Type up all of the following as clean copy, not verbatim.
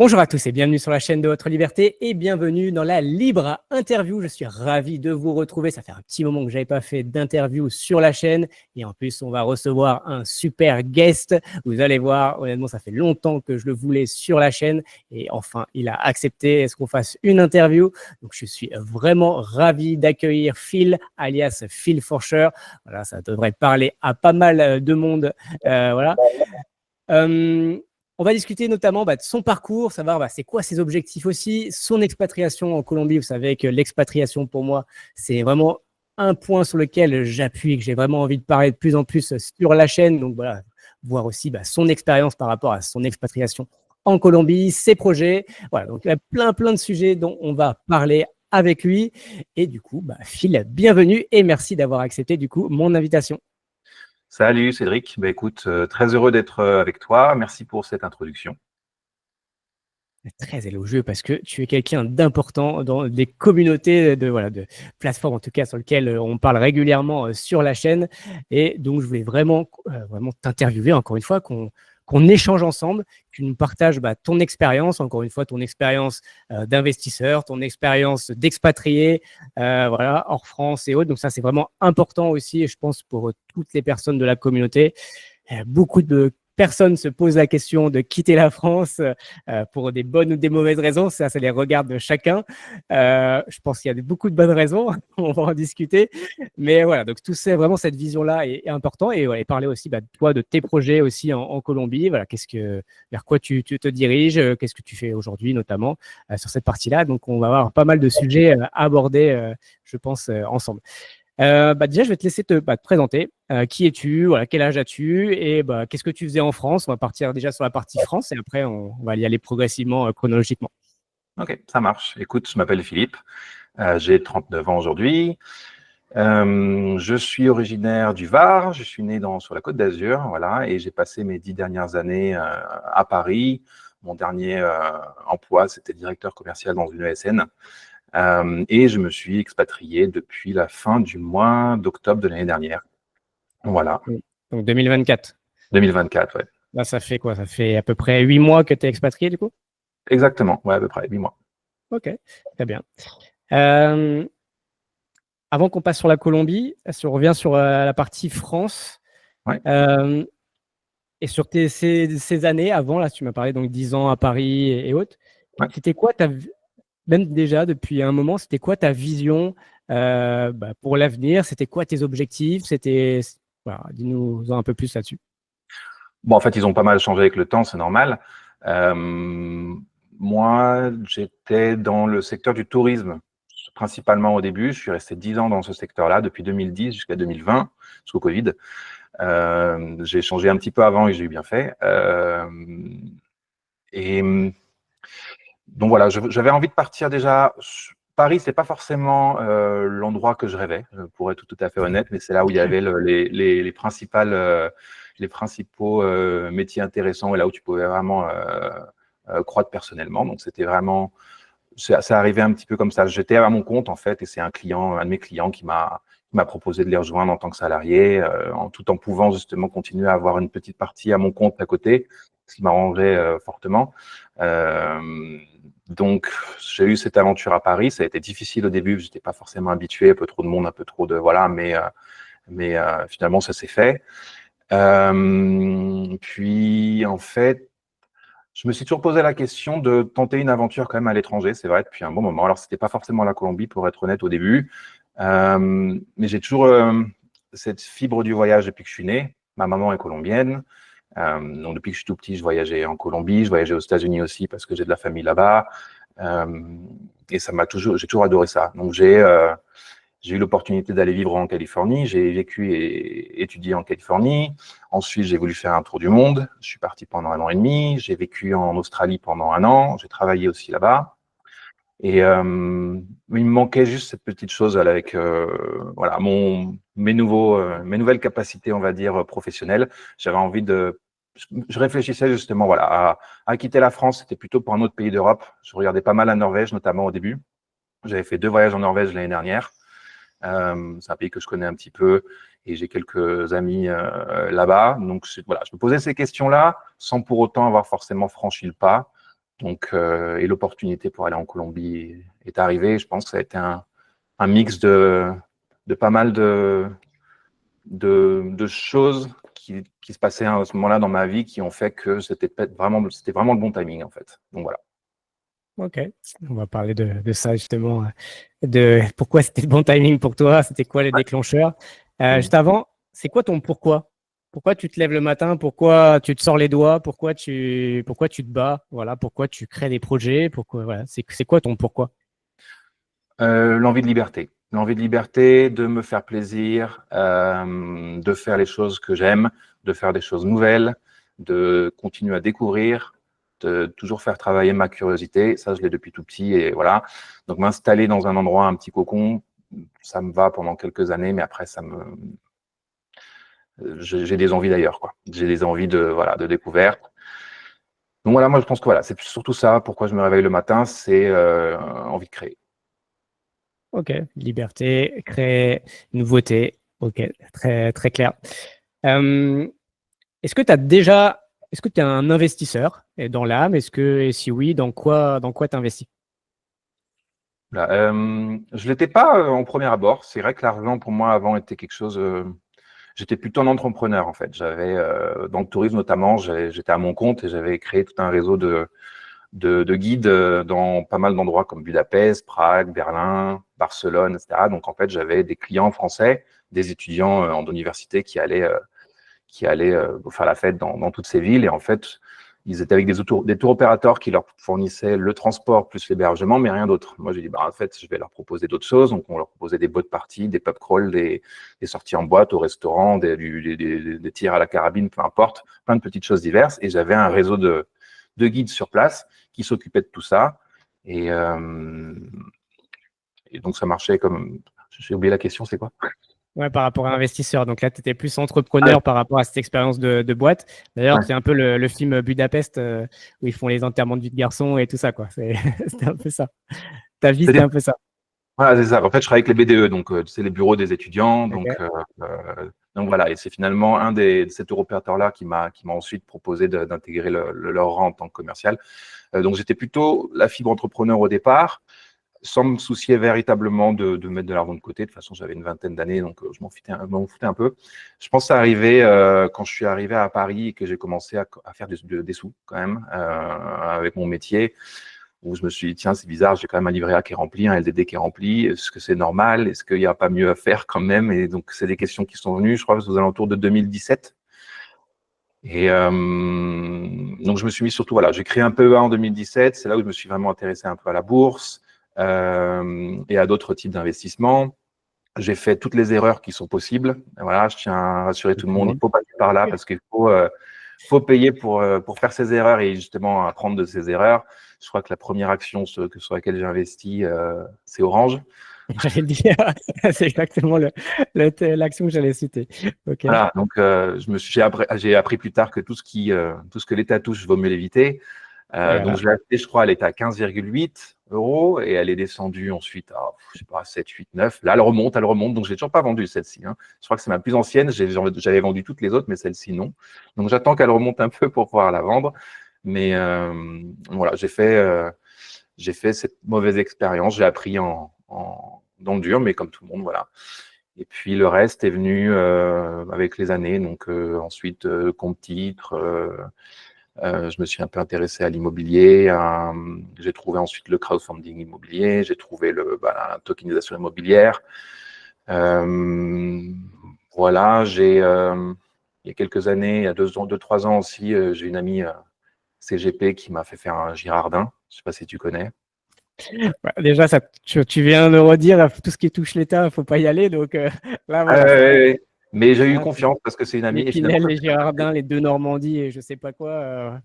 Bonjour à tous et bienvenue sur la chaîne de votre liberté et bienvenue dans la Libre Interview. Je suis ravi de vous retrouver. Ça fait un petit moment que je n'avais pas fait d'interview sur la chaîne et en plus, on va recevoir un super guest. Vous allez voir, honnêtement, ça fait longtemps que je le voulais sur la chaîne et enfin, il a accepté qu'on fasse une interview. Donc, je suis vraiment ravi d'accueillir Phil, alias Phil Forscher. Voilà, ça devrait parler à pas mal de monde. Voilà. On va discuter notamment de son parcours, savoir c'est quoi ses objectifs aussi, son expatriation en Colombie. Vous savez que l'expatriation, pour moi, c'est vraiment un point sur lequel j'appuie et que j'ai vraiment envie de parler de plus en plus sur la chaîne. Donc voilà, voir aussi son expérience par rapport à son expatriation en Colombie, ses projets. Voilà, donc il y a plein de sujets dont on va parler avec lui. Et du coup, Phil, bienvenue et merci d'avoir accepté du coup mon invitation. Salut Cédric, écoute, très heureux d'être avec toi. Merci pour cette introduction. Très élogieux parce que tu es quelqu'un d'important dans des communautés de plateformes, en tout cas sur lesquelles on parle régulièrement sur la chaîne. Et donc, je voulais vraiment t'interviewer, encore une fois, qu'on échange ensemble, que tu nous partages ton expérience, encore une fois, ton expérience d'investisseur, ton expérience d'expatrié, hors France et autres. Donc, ça, c'est vraiment important aussi, et je pense, pour toutes les personnes de la communauté. Beaucoup de personnes se posent la question de quitter la France pour des bonnes ou des mauvaises raisons. Ça, c'est les regards de chacun. Je pense qu'il y a beaucoup de bonnes raisons. On va en discuter. Mais voilà, donc tout ça, vraiment, cette vision-là est important. Et, et parler aussi de toi, de tes projets aussi en Colombie. Voilà, vers quoi tu te diriges, qu'est-ce que tu fais aujourd'hui, notamment sur cette partie-là. Donc, on va avoir pas mal de sujets à aborder, je pense, ensemble. Déjà, je vais te laisser te présenter. Qui es-tu? Voilà, quel âge as-tu? Et qu'est-ce que tu faisais en France? On va partir déjà sur la partie France et après, on va y aller progressivement, chronologiquement. Ok, ça marche. Écoute, je m'appelle Philippe, j'ai 39 ans aujourd'hui. Je suis originaire du Var, je suis né sur la Côte d'Azur, voilà, et j'ai passé mes 10 dernières années à Paris. Mon dernier emploi, c'était directeur commercial dans une ESN. Et je me suis expatrié depuis la fin du mois d'octobre de l'année dernière. Voilà. Donc 2024. 2024, ouais. Là, ça fait quoi? Ça fait à peu près 8 mois que tu es expatrié, du coup? Exactement, ouais, à peu près 8 mois. Ok, très bien. Avant qu'on passe sur la Colombie, si on revient sur la partie France, Ouais. et sur ces années avant, là, tu m'as parlé donc 10 ans à Paris et autres, Ouais. c'était quoi même déjà depuis un moment, c'était quoi ta vision pour l'avenir? C'était quoi tes objectifs? Voilà, dis-nous un peu plus là-dessus. Bon, en fait, ils ont pas mal changé avec le temps, c'est normal. Moi, j'étais dans le secteur du tourisme, principalement au début. Je suis resté 10 ans dans ce secteur-là, depuis 2010 jusqu'à 2020, jusqu'au Covid. J'ai changé un petit peu avant et j'ai eu bien fait. Et donc voilà, j'avais envie de partir déjà. Paris, c'est pas forcément l'endroit que je rêvais, pour être tout à fait honnête, mais c'est là où il y avait les principaux métiers intéressants et là où tu pouvais vraiment croître personnellement. Donc c'était vraiment, ça arrivait un petit peu comme ça. J'étais à mon compte en fait, et c'est un de mes clients qui m'a proposé de les rejoindre en tant que salarié, tout en pouvant justement continuer à avoir une petite partie à mon compte à côté, ce qui m'arrangeait fortement. Donc, j'ai eu cette aventure à Paris. Ça a été difficile au début, je n'étais pas forcément habitué, un peu trop de monde, un peu trop de… Voilà, mais finalement, ça s'est fait. Puis, en fait, je me suis toujours posé la question de tenter une aventure quand même à l'étranger, c'est vrai, depuis un bon moment. Alors, ce n'était pas forcément la Colombie, pour être honnête, au début. Mais j'ai toujours cette fibre du voyage depuis que je suis né. Ma maman est colombienne. Donc, depuis que je suis tout petit, je voyageais en Colombie, je voyageais aux États-Unis aussi parce que j'ai de la famille là-bas. Et j'ai toujours adoré ça. Donc, j'ai eu l'opportunité d'aller vivre en Californie. J'ai vécu et étudié en Californie. Ensuite, j'ai voulu faire un tour du monde. Je suis parti pendant 1 an et demi. J'ai vécu en Australie pendant 1 an. J'ai travaillé aussi là-bas. Et il me manquait juste cette petite chose avec voilà, mes nouvelles capacités, on va dire, professionnelles. J'avais envie je réfléchissais justement voilà, à quitter la France. C'était plutôt pour un autre pays d'Europe. Je regardais pas mal la Norvège, notamment au début. J'avais fait 2 voyages en Norvège l'année dernière. C'est un pays que je connais un petit peu et j'ai quelques amis là-bas. Donc voilà, je me posais ces questions-là sans pour autant avoir forcément franchi le pas. Donc, et l'opportunité pour aller en Colombie est arrivée. Je pense que ça a été un mix de pas mal de choses qui se passaient à ce moment-là dans ma vie qui ont fait que c'était vraiment le bon timing, en fait. Donc voilà. Ok, on va parler de ça justement, de pourquoi c'était le bon timing pour toi, c'était quoi les déclencheurs. Juste avant, c'est quoi ton pourquoi? Pourquoi tu te lèves le matin? Pourquoi tu te sors les doigts? Pourquoi tu te bats? Voilà, pourquoi tu crées des projets? Pourquoi, voilà, c'est quoi ton pourquoi? L'envie de liberté. L'envie de liberté, de me faire plaisir, de faire les choses que j'aime, de faire des choses nouvelles, de continuer à découvrir, de toujours faire travailler ma curiosité. Ça, je l'ai depuis tout petit et voilà. Donc, m'installer dans un endroit, un petit cocon, ça me va pendant quelques années, mais après, j'ai des envies d'ailleurs, quoi. J'ai des envies voilà, de découverte. Donc voilà, moi, je pense que voilà, c'est surtout ça. Pourquoi je me réveille le matin, c'est envie de créer. Ok, liberté, créer, nouveauté. Ok, très, très clair. Euh, est-ce que tu es un investisseur dans l'âme? Et si oui, dans quoi tu investis? Voilà, je l'étais pas en premier abord. C'est vrai que l'argent pour moi avant était quelque chose. J'étais plutôt un entrepreneur en fait. J'avais dans le tourisme notamment, j'étais à mon compte et j'avais créé tout un réseau de guides dans pas mal d'endroits comme Budapest, Prague, Berlin, Barcelone, etc. Donc en fait j'avais des clients français, des étudiants en université qui allaient faire la fête dans toutes ces villes. Et en fait, ils étaient avec des tours opérateurs qui leur fournissaient le transport plus l'hébergement, mais rien d'autre. Moi, j'ai dit, bah, en fait, je vais leur proposer d'autres choses. Donc, on leur proposait des boat parties, des pub crawls, des sorties en boîte au restaurant, des tirs à la carabine, peu importe, plein de petites choses diverses. Et j'avais un réseau de guides sur place qui s'occupaient de tout ça. Et, euh, et donc, ça marchait comme. J'ai oublié la question, c'est quoi? Ouais, par rapport à investisseur. Donc là, tu étais plus Ah, entrepreneur par rapport à cette expérience de boîte. D'ailleurs, ouais. c'est un peu le film Budapest où ils font les enterrements de vie de garçon et tout ça, quoi. C'était un peu ça. Ta vie, c'était un peu ça. Voilà, c'est ça. En fait, je travaille avec les BDE, donc c'est les bureaux des étudiants. Ok. Donc voilà, et c'est finalement un de ces tour opérateurs-là qui m'a ensuite proposé d'intégrer leur rang en tant que commercial. Donc j'étais plutôt la fibre entrepreneur au départ, sans me soucier véritablement de mettre de l'argent de côté. De toute façon, j'avais une vingtaine d'années, donc je m'en foutais un peu. Je pense que ça arrivait quand je suis arrivé à Paris et que j'ai commencé à faire des sous quand même avec mon métier, où je me suis dit, tiens, c'est bizarre, j'ai quand même un livret A qui est rempli, un LDD qui est rempli, est-ce que c'est normal? Est-ce qu'il n'y a pas mieux à faire quand même? Et donc, c'est des questions qui sont venues, je crois, aux alentours de 2017. Et donc, je me suis mis surtout, voilà, j'ai créé un PEA en 2017, c'est là où je me suis vraiment intéressé un peu à la bourse et à d'autres types d'investissements. J'ai fait toutes les erreurs qui sont possibles. Et voilà, je tiens à rassurer tout le monde, il ne faut pas passer par là parce qu'il faut payer pour faire ses erreurs et justement apprendre de ses erreurs. Je crois que la première action sur laquelle j'ai investi, c'est Orange. J'allais le dire. C'est exactement l'action que j'allais citer. Ok. Voilà, donc j'ai appris plus tard que tout ce que l'État touche vaut mieux l'éviter. Et Donc, voilà. je l'ai acheté, je crois, elle était à 15,8 € et elle est descendue ensuite à, je sais pas, 7, 8, 9. Là, elle remonte. Donc, je n'ai toujours pas vendu celle-ci, hein. Je crois que c'est ma plus ancienne. J'avais vendu toutes les autres, mais celle-ci, non. Donc, j'attends qu'elle remonte un peu pour pouvoir la vendre. Mais voilà, j'ai fait cette mauvaise expérience. J'ai appris dans le dur, mais comme tout le monde, voilà. Et puis, le reste est venu avec les années. Donc, ensuite, compte titre. Je me suis un peu intéressé à l'immobilier. J'ai trouvé ensuite le crowdfunding immobilier. J'ai trouvé la tokenisation immobilière. Voilà, il y a quelques années, il y a 2, 3 ans aussi, j'ai une amie CGP qui m'a fait faire un Girardin. Je ne sais pas si tu connais. Ouais, déjà, tu viens de redire tout ce qui touche l'État, il ne faut pas y aller. Donc là, voilà, Mais j'ai eu hein, confiance parce que c'est une amie. les Et finalement, Pinel, les Girardins, les deux Normandies et je sais pas quoi.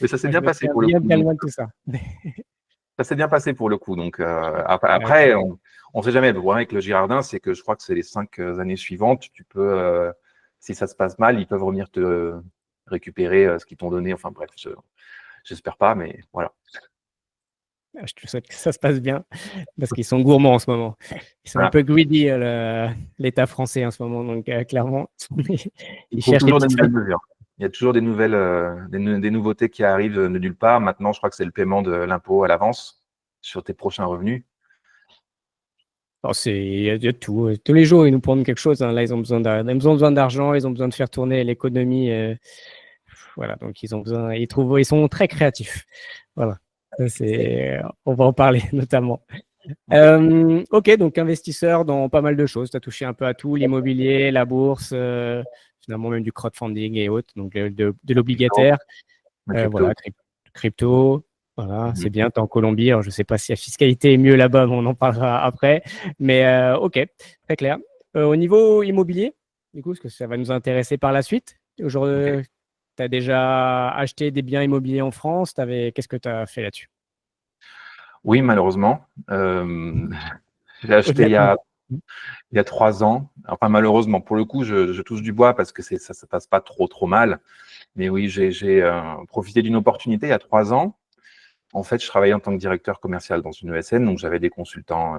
mais ça s'est Moi, je bien me passé souviens pour le bien, coup. bien Donc, loin de tout ça. ça s'est bien passé pour le coup. Donc, Ok. après, on ne sait jamais. Le problème avec le Girardin, c'est que je crois que c'est les 5 années suivantes. Tu peux, si ça se passe mal, ils peuvent revenir te récupérer ce qu'ils t'ont donné. Enfin bref, j'espère pas, mais voilà. Je te souhaite que ça se passe bien parce qu'ils sont gourmands en ce moment. Ils sont un Voilà. peu greedy, l'État français en ce moment. Donc, clairement, Il ils trouve cherchent les toujours des petites nouvelles failles. mesures. Il y a toujours des nouvelles, des nouveautés qui arrivent de nulle part. Maintenant, je crois que c'est le paiement de l'impôt à l'avance sur tes prochains revenus. Alors, il y a de tout. Tous les jours, ils nous prennent quelque chose, hein. Là, ils ont besoin d'argent, ils ont besoin de faire tourner l'économie. Voilà, donc ils sont très créatifs. Voilà. On va en parler notamment. Ok, donc investisseur dans pas mal de choses. Tu as touché un peu à tout, l'immobilier, la bourse, finalement même du crowdfunding et autres, donc de l'obligataire. Voilà, crypto. Voilà, c'est bien, tu es en Colombie. Alors, je ne sais pas si la fiscalité est mieux là-bas, mais on en parlera après. Mais ok, très clair. Au niveau immobilier, du coup, parce que ça va nous intéresser par la suite. Aujourd'hui, tu as déjà acheté des biens immobiliers en France. Qu'est-ce que tu as fait là-dessus? Oui, malheureusement. J'ai acheté il y a 3 ans. Enfin, malheureusement, pour le coup, je touche du bois parce que ça se passe pas trop mal. Mais oui, j'ai profité d'une opportunité il y a 3 ans. En fait, je travaillais en tant que directeur commercial dans une ESN, donc j'avais des consultants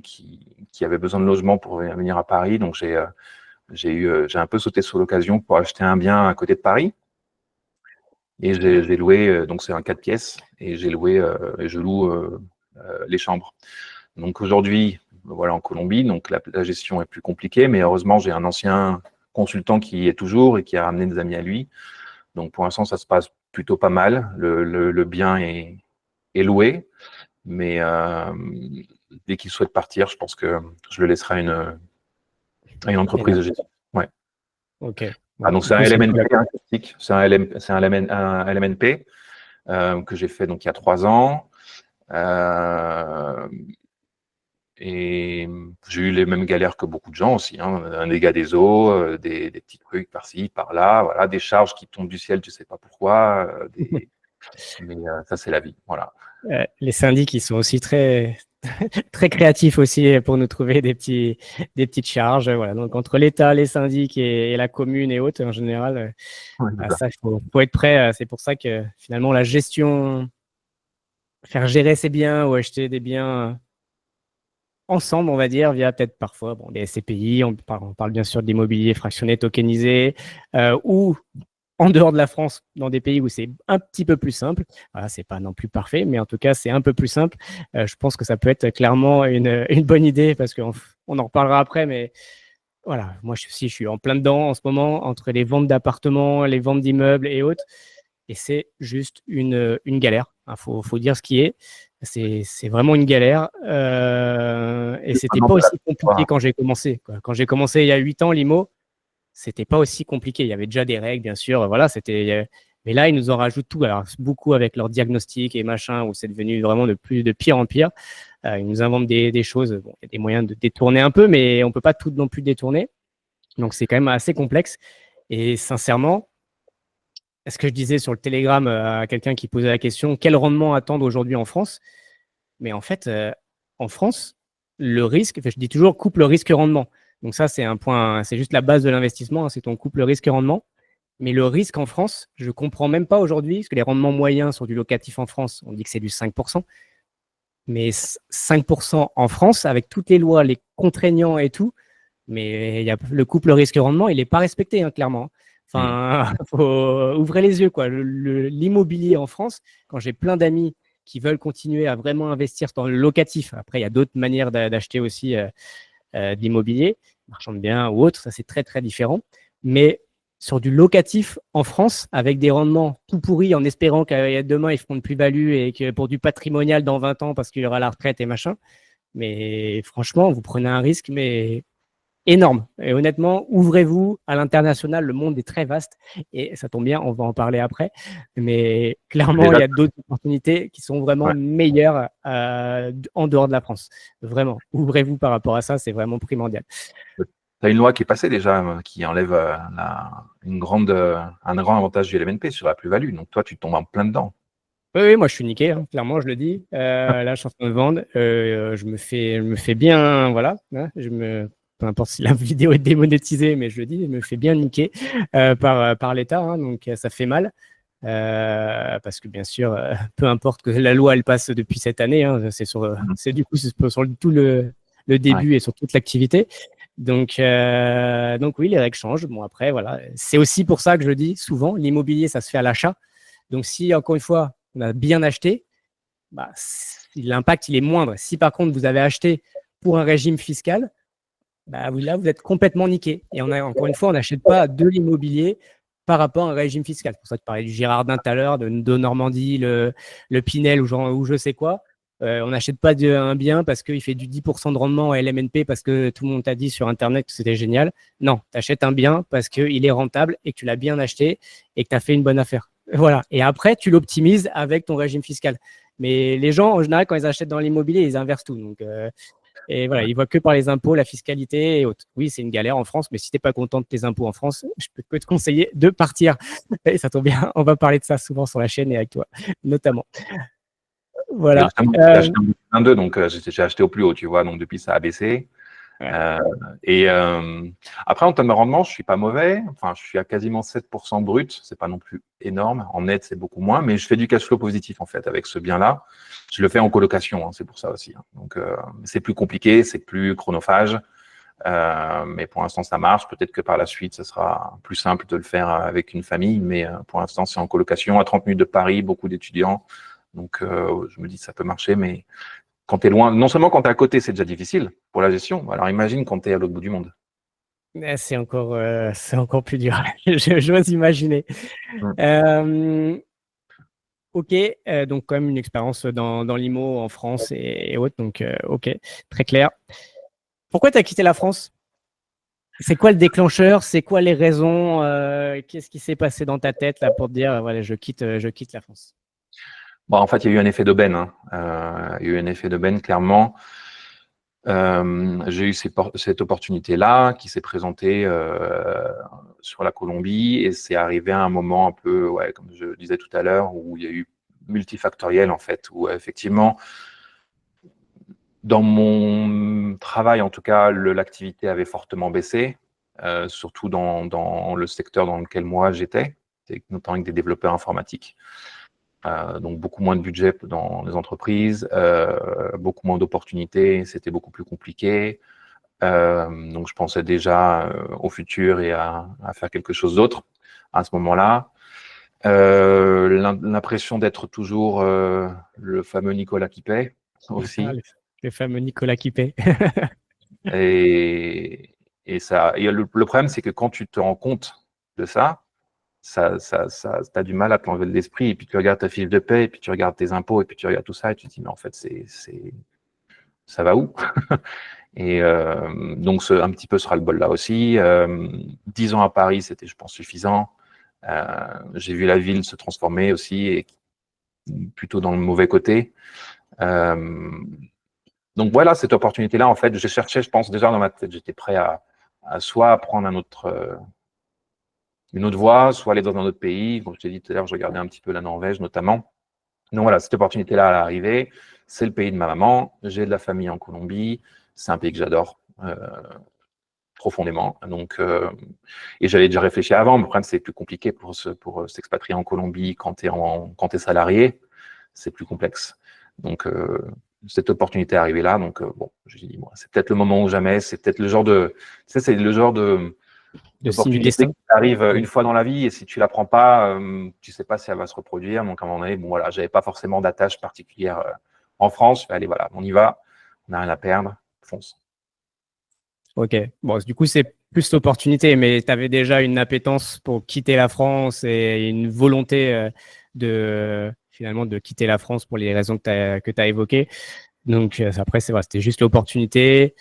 qui avaient besoin de logement pour venir à Paris. Donc j'ai un peu sauté sur l'occasion pour acheter un bien à côté de Paris. Et j'ai loué, donc c'est un 4 pièces, et j'ai loué, et je loue les chambres. Donc aujourd'hui, voilà, en Colombie, donc la gestion est plus compliquée, mais heureusement, j'ai un ancien consultant qui est toujours et qui a ramené des amis à lui. Donc pour l'instant, ça se passe plutôt pas mal. Le bien est loué, mais dès qu'il souhaite partir, je pense que je le laisserai à une entreprise de gestion. Ouais. Ok. Donc c'est un LMNP, c'est un LMNP que j'ai fait donc il y a 3 ans. Et j'ai eu les mêmes galères que beaucoup de gens aussi, hein. Un dégât des eaux, des petits trucs par-ci, par-là, voilà, des charges qui tombent du ciel, tu sais pas pourquoi, mais ça c'est la vie, voilà. Les syndics, ils sont aussi très, très créatifs aussi pour nous trouver des petites charges. Voilà. Donc, entre l'État, les syndics et la commune et autres, en général, ça, il faut être prêt. C'est pour ça que finalement, la gestion, faire gérer ses biens ou acheter des biens ensemble, on va dire, via peut-être parfois des SCPI, on parle bien sûr de l'immobilier fractionné, tokenisé, ou en dehors de la France, dans des pays où c'est un petit peu plus simple. Voilà, c'est pas non plus parfait, mais en tout cas, c'est un peu plus simple. Je pense que ça peut être clairement une bonne idée parce qu'on en reparlera après, mais voilà, moi je suis en plein dedans en ce moment, entre les ventes d'appartements, les ventes d'immeubles et autres, et c'est juste une galère. Faut dire ce qui est. C'est vraiment une galère. Et c'était pas aussi compliqué quand j'ai commencé, quoi. Quand j'ai commencé il y a 8 ans, l'IMO, c'était pas aussi compliqué. Il y avait déjà des règles, bien sûr. Voilà, mais là, ils nous en rajoutent tout. Alors, beaucoup avec leur diagnostic et machin, où c'est devenu vraiment de pire en pire. Ils nous inventent des choses. Bon, il y a des moyens de détourner un peu, mais on peut pas tout non plus détourner. Donc, c'est quand même assez complexe. Et sincèrement, ce que je disais sur le Telegram à quelqu'un qui posait la question, quel rendement attendre aujourd'hui en France? Mais en fait, en France, le risque, je dis toujours couple risque-rendement. Donc ça, c'est un point, c'est juste la base de l'investissement, hein, c'est ton couple risque-rendement. Mais le risque en France, je ne comprends même pas aujourd'hui, parce que les rendements moyens sur du locatif en France, on dit que c'est du 5%. Mais 5% en France, avec toutes les lois, les contraignants et tout, mais le couple risque-rendement, il n'est pas respecté, hein, clairement. Enfin, faut ouvrir les yeux, quoi. L'immobilier en France, quand j'ai plein d'amis qui veulent continuer à vraiment investir dans le locatif, après, il y a d'autres manières d'acheter aussi de l'immobilier, marchand de biens ou autre, ça c'est très, très différent. Mais sur du locatif en France, avec des rendements tout pourris, en espérant que demain, ils feront de plus-value et que pour du patrimonial dans 20 ans, parce qu'il y aura la retraite et machin. Mais franchement, vous prenez un risque, mais énorme. Et honnêtement, ouvrez-vous à l'international. Le monde est très vaste et ça tombe bien, on va en parler après. Mais clairement, il y a d'autres opportunités qui sont vraiment meilleures en dehors de la France. Vraiment, ouvrez-vous par rapport à ça, c'est vraiment primordial. Tu as une loi qui est passée déjà qui enlève un grand avantage du LMNP sur la plus-value. Donc toi, tu tombes en plein dedans. Oui, moi je suis niqué, hein, clairement, je le dis. Là, je suis en train de vendre. Je me fais bien, voilà. Hein, peu importe si la vidéo est démonétisée, mais je le dis, je me fais bien niquer par l'État, hein, donc ça fait mal. Parce que bien sûr, peu importe que la loi elle passe depuis cette année, hein, c'est du coup sur tout le début et sur toute l'activité. Donc oui, les règles changent. Bon, après, voilà. C'est aussi pour ça que je dis souvent, l'immobilier, ça se fait à l'achat. Donc, si, encore une fois, on a bien acheté, bah, l'impact, il est moindre. Si, par contre, vous avez acheté pour un régime fiscal, bah, là, vous êtes complètement niqué. Et encore une fois, on n'achète pas de l'immobilier par rapport à un régime fiscal. C'est pour ça que tu parlais du Girardin tout à l'heure, de Normandie, le Pinel ou je sais quoi. On n'achète pas un bien parce qu'il fait du 10% de rendement à LMNP parce que tout le monde t'a dit sur Internet que c'était génial. Non, tu achètes un bien parce qu'il est rentable et que tu l'as bien acheté et que tu as fait une bonne affaire. Voilà. Et après, tu l'optimises avec ton régime fiscal. Mais les gens, en général, quand ils achètent dans l'immobilier, ils inversent tout. Donc, et voilà, ils voient que par les impôts, la fiscalité et autres. Oui, c'est une galère en France, mais si tu n'es pas content de tes impôts en France, je peux que te conseiller de partir. Et ça tombe bien, on va parler de ça souvent sur la chaîne et avec toi, notamment. Voilà. J'ai acheté en 2022, donc j'ai acheté au plus haut, tu vois, donc depuis ça a baissé. Ouais. Après, en termes de rendement, je suis pas mauvais. Enfin, je suis à quasiment 7% brut. C'est pas non plus énorme. En net, c'est beaucoup moins, mais je fais du cash flow positif en fait avec ce bien-là. Je le fais en colocation, hein, c'est pour ça aussi. Hein. Donc, c'est plus compliqué, c'est plus chronophage, mais pour l'instant, ça marche. Peut-être que par la suite, ce sera plus simple de le faire avec une famille, mais pour l'instant, c'est en colocation à 30 minutes de Paris, beaucoup d'étudiants. Donc, je me dis ça peut marcher, mais quand tu es loin, non seulement quand tu es à côté, c'est déjà difficile pour la gestion. Alors imagine quand tu es à l'autre bout du monde. C'est encore plus dur. J'ose imaginer. Mm. Ok, donc quand même une expérience dans l'IMO en France et autres. Donc, ok, très clair. Pourquoi tu as quitté la France? C'est quoi le déclencheur? C'est quoi les raisons? Qu'est-ce qui s'est passé dans ta tête là pour te dire, voilà, je quitte la France? Bon, en fait, il y a eu un effet d'aubaine. Hein. Il y a eu un effet d'aubaine, clairement. J'ai eu cette opportunité-là qui s'est présentée sur la Colombie et c'est arrivé à un moment un peu, ouais, comme je disais tout à l'heure, où il y a eu multifactoriel en fait, où effectivement, dans mon travail en tout cas, l'activité avait fortement baissé, surtout dans le secteur dans lequel moi j'étais, notamment avec des développeurs informatiques. Donc beaucoup moins de budget dans les entreprises, beaucoup moins d'opportunités, c'était beaucoup plus compliqué. Donc je pensais déjà au futur et à faire quelque chose d'autre à ce moment-là. L'impression d'être toujours le fameux Nicolas qui paie aussi. Le fameux Nicolas qui paie. Et le problème, c'est que quand tu te rends compte de ça, t'as du mal à t'enlever de l'esprit. Et puis tu regardes ta fiche de paie, et puis tu regardes tes impôts, et puis tu regardes tout ça, et tu te dis, mais en fait, ça va où? Et donc, un petit peu sera le bol là aussi. 10 ans à Paris, c'était, je pense, suffisant. J'ai vu la ville se transformer aussi, et plutôt dans le mauvais côté. Donc voilà, cette opportunité-là, en fait, je cherchais, je pense, déjà dans ma tête, j'étais prêt à soit prendre une autre voie, soit aller dans un autre pays. Comme je t'ai dit tout à l'heure, je regardais un petit peu la Norvège notamment. Donc voilà, cette opportunité-là, elle est arrivée. C'est le pays de ma maman. J'ai de la famille en Colombie. C'est un pays que j'adore profondément. Donc, et j'avais déjà réfléchi avant. Mais le problème, c'est plus compliqué pour s'expatrier en Colombie quand tu es salarié. C'est plus complexe. Donc, cette opportunité est arrivée là. Donc, bon, j'ai dit, bon, c'est peut-être le moment ou jamais. C'est peut-être le genre de, tu sais, c'est le genre De signe du d'opportunité destin. qui arrive une fois dans la vie et si tu la prends pas, tu sais pas si elle va se reproduire. Donc à un moment donné, bon voilà, j'avais pas forcément d'attache particulière en France. Je fais, allez voilà, on y va, on n'a rien à perdre, fonce. Ok. Bon, du coup, c'est plus l'opportunité, mais tu avais déjà une appétence pour quitter la France et une volonté finalement de quitter la France pour les raisons que tu as évoquées. Donc après, c'est vrai, c'était juste l'opportunité.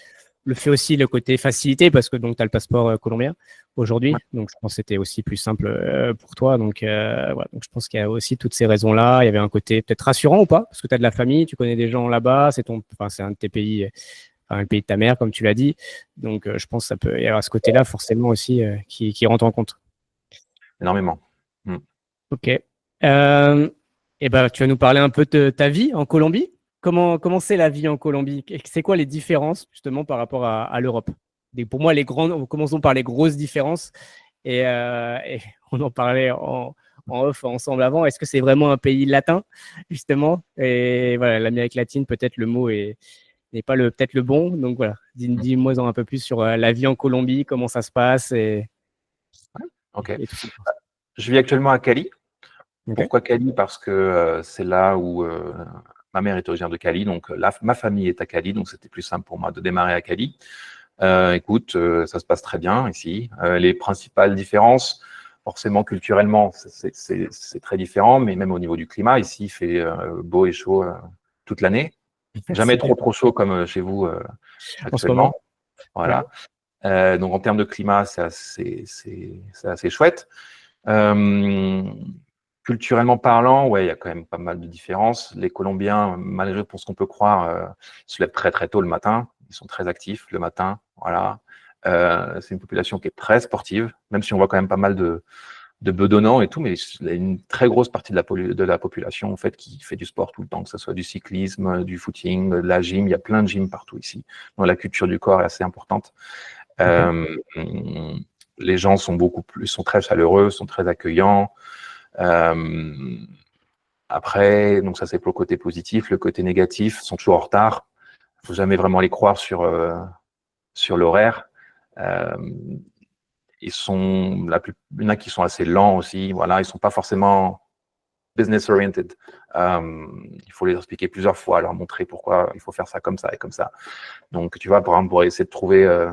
Le fait aussi le côté facilité parce que donc tu as le passeport colombien aujourd'hui. Donc je pense que c'était aussi plus simple pour toi. Donc, voilà. Donc je pense qu'il y a aussi toutes ces raisons-là. Il y avait un côté peut-être rassurant ou pas parce que tu as de la famille, tu connais des gens là-bas, c'est un de tes pays, enfin, le pays de ta mère comme tu l'as dit. Donc je pense que ça peut y avoir ce côté-là forcément aussi qui rentre en compte. Énormément. Mm. Ok. Et ben, tu vas nous parler un peu de ta vie en Colombie. Comment c'est la vie en Colombie? C'est quoi les différences justement par rapport à l'Europe? Pour moi, commençons par les grosses différences et on en parlait en off ensemble avant. Est-ce que c'est vraiment un pays latin justement? Et voilà, l'Amérique latine, peut-être le mot n'est pas peut-être le bon. Donc voilà, dis-moi un peu plus sur la vie en Colombie, comment ça se passe Ok. et tout ça. Je vis actuellement à Cali. Okay. Pourquoi Cali? Parce que c'est là où ma mère est originaire de Cali, donc ma famille est à Cali, donc c'était plus simple pour moi de démarrer à Cali. Écoute, ça se passe très bien ici. Les principales différences, forcément culturellement, c'est très différent, mais même au niveau du climat, ici il fait beau et chaud toute l'année. Jamais C'est trop chaud comme chez vous en ce moment. actuellement. Voilà. Donc en termes de climat, c'est assez chouette. Culturellement parlant, ouais, il y a quand même pas mal de différences. Les Colombiens, malgré pour ce qu'on peut croire, se lèvent très très tôt le matin. Ils sont très actifs le matin. Voilà. C'est une population qui est très sportive, même si on voit quand même pas mal de bedonnants et tout, mais il y a une très grosse partie de la population en fait qui fait du sport tout le temps, que ce soit du cyclisme, du footing, de la gym. Il y a plein de gyms partout ici. Donc la culture du corps est assez importante. Okay. Les gens sont très chaleureux, sont très accueillants. Après, donc ça c'est pour le côté positif. Le côté négatif, ils sont toujours en retard. Il faut jamais vraiment les croire sur l'horaire. Il y en a qui sont assez lents aussi. Voilà, ils sont pas forcément business oriented. Il faut les expliquer plusieurs fois, leur montrer pourquoi il faut faire ça comme ça et comme ça. Donc, tu vois, par exemple, pour essayer de trouver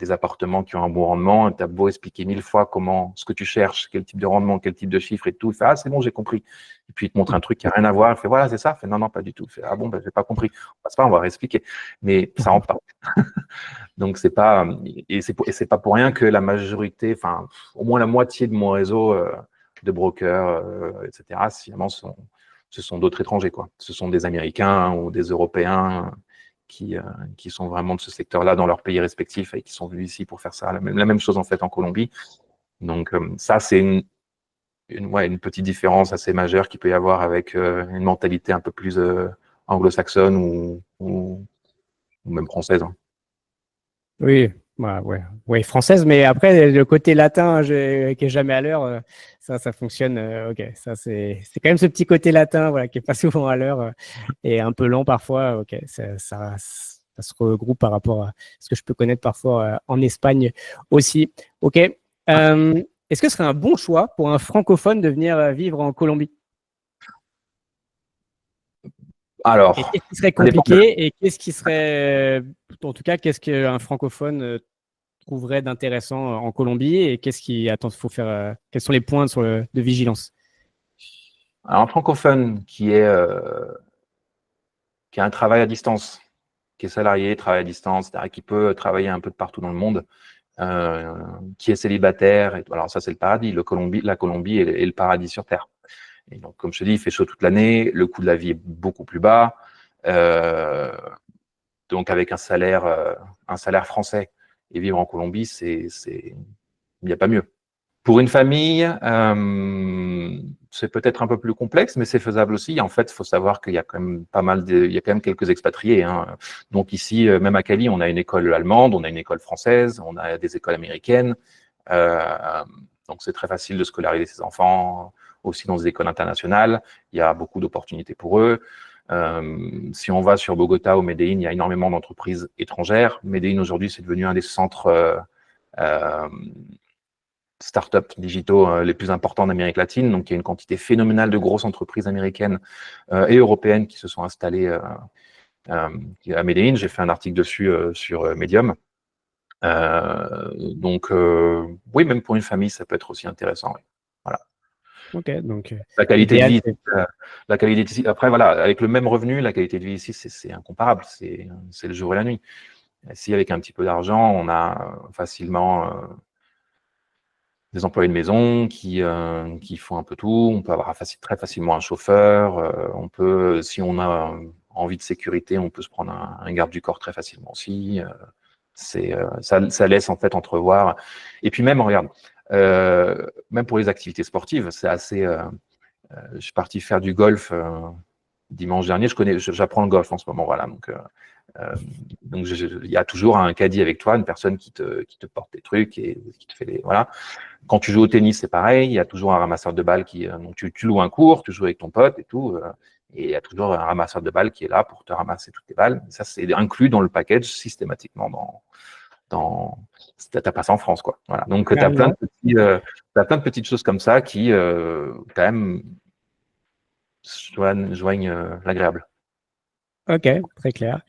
des appartements qui ont un bon rendement, tu as beau expliquer 1000 fois ce que tu cherches, quel type de rendement, quel type de chiffre et tout. Il fait, ah, c'est bon, j'ai compris. Et puis, il te montre un truc qui n'a rien à voir. Il fait, voilà, c'est ça. Il fait, non, non, pas du tout. Il fait, ah bon, ben, j'ai pas compris. On passe pas, on va réexpliquer. Mais ça rentre pas. Donc, c'est pas, et c'est pas pour rien que la majorité, enfin, au moins la moitié de mon réseau de brokers, etc., finalement, ce sont d'autres étrangers, quoi. Ce sont des Américains ou des Européens qui sont vraiment de ce secteur-là dans leur pays respectifs et qui sont venus ici pour faire ça. La même chose en fait en Colombie. Donc ça, c'est une petite différence assez majeure qu'il peut y avoir avec une mentalité un peu plus anglo-saxonne ou même française. Hein. Oui, bah, ouais, française, mais après, le côté latin qui est jamais à l'heure, ça fonctionne. Ok, ça, c'est quand même ce petit côté latin, voilà, qui est pas souvent à l'heure et un peu lent parfois. Ok, ça se regroupe par rapport à ce que je peux connaître parfois en Espagne aussi. Ok. Est-ce que ce serait un bon choix pour un francophone de venir vivre en Colombie? Et Alors, qu'est-ce qui serait ça dépend de- compliqué et qu'est-ce qui serait, en tout cas, qu'est-ce qu'un francophone trouverait d'intéressant en Colombie et faut faire, quels sont les points de vigilance? Alors, un francophone qui a un travail à distance, qui est salarié, travail à distance, c'est-à-dire qui peut travailler un peu de partout dans le monde, qui est célibataire. Alors ça, c'est le paradis. La Colombie est le paradis sur Terre. Et donc, comme je te dis, il fait chaud toute l'année, le coût de la vie est beaucoup plus bas. Euh, donc, avec un salaire français et vivre en Colombie, il n'y a pas mieux. Pour une famille, c'est peut-être un peu plus complexe, mais c'est faisable aussi. En fait, il faut savoir qu'il y a quand même il y a quand même quelques expatriés. Hein. Donc ici, même à Cali, on a une école allemande, on a une école française, on a des écoles américaines. Euh, donc c'est très facile de scolariser ses enfants aussi dans des écoles internationales. Il y a beaucoup d'opportunités pour eux. Si on va sur Bogota ou Medellín, il y a énormément d'entreprises étrangères. Medellín aujourd'hui, c'est devenu un des centres euh, startups digitaux les plus importants d'Amérique latine. Donc, il y a une quantité phénoménale de grosses entreprises américaines et européennes qui se sont installées à Medellín. J'ai fait un article dessus sur Medium. Donc, oui, même pour une famille, ça peut être aussi intéressant. Oui. Voilà. Ok, donc La qualité de l'idéal, vie, c'est la qualité de vie. Après, voilà, avec le même revenu, la qualité de vie ici, c'est incomparable. C'est le jour et la nuit. Si avec un petit peu d'argent, on a facilement des employés de maison qui font un peu tout. On peut avoir très facilement un chauffeur. On peut, si on a envie de sécurité, on peut se prendre un garde du corps très facilement aussi. Ça laisse en fait entrevoir. Et puis même, regarde, même pour les activités sportives, c'est assez. Je suis parti faire du golf dimanche dernier. J'apprends le golf en ce moment, voilà. Donc il y a toujours un caddie avec toi, une personne qui te porte des trucs et qui te fait les voilà. Quand tu joues au tennis, c'est pareil. Il y a toujours un ramasseur de balles donc tu loues un cours, tu joues avec ton pote et tout. Et il y a toujours un ramasseur de balles qui est là pour te ramasser toutes tes balles. Ça, c'est inclus dans le package systématiquement t'as pas ça en France, quoi. Voilà. Donc, tu as t'as plein de petites choses comme ça qui, quand même, joignent l'agréable. Ok, très clair.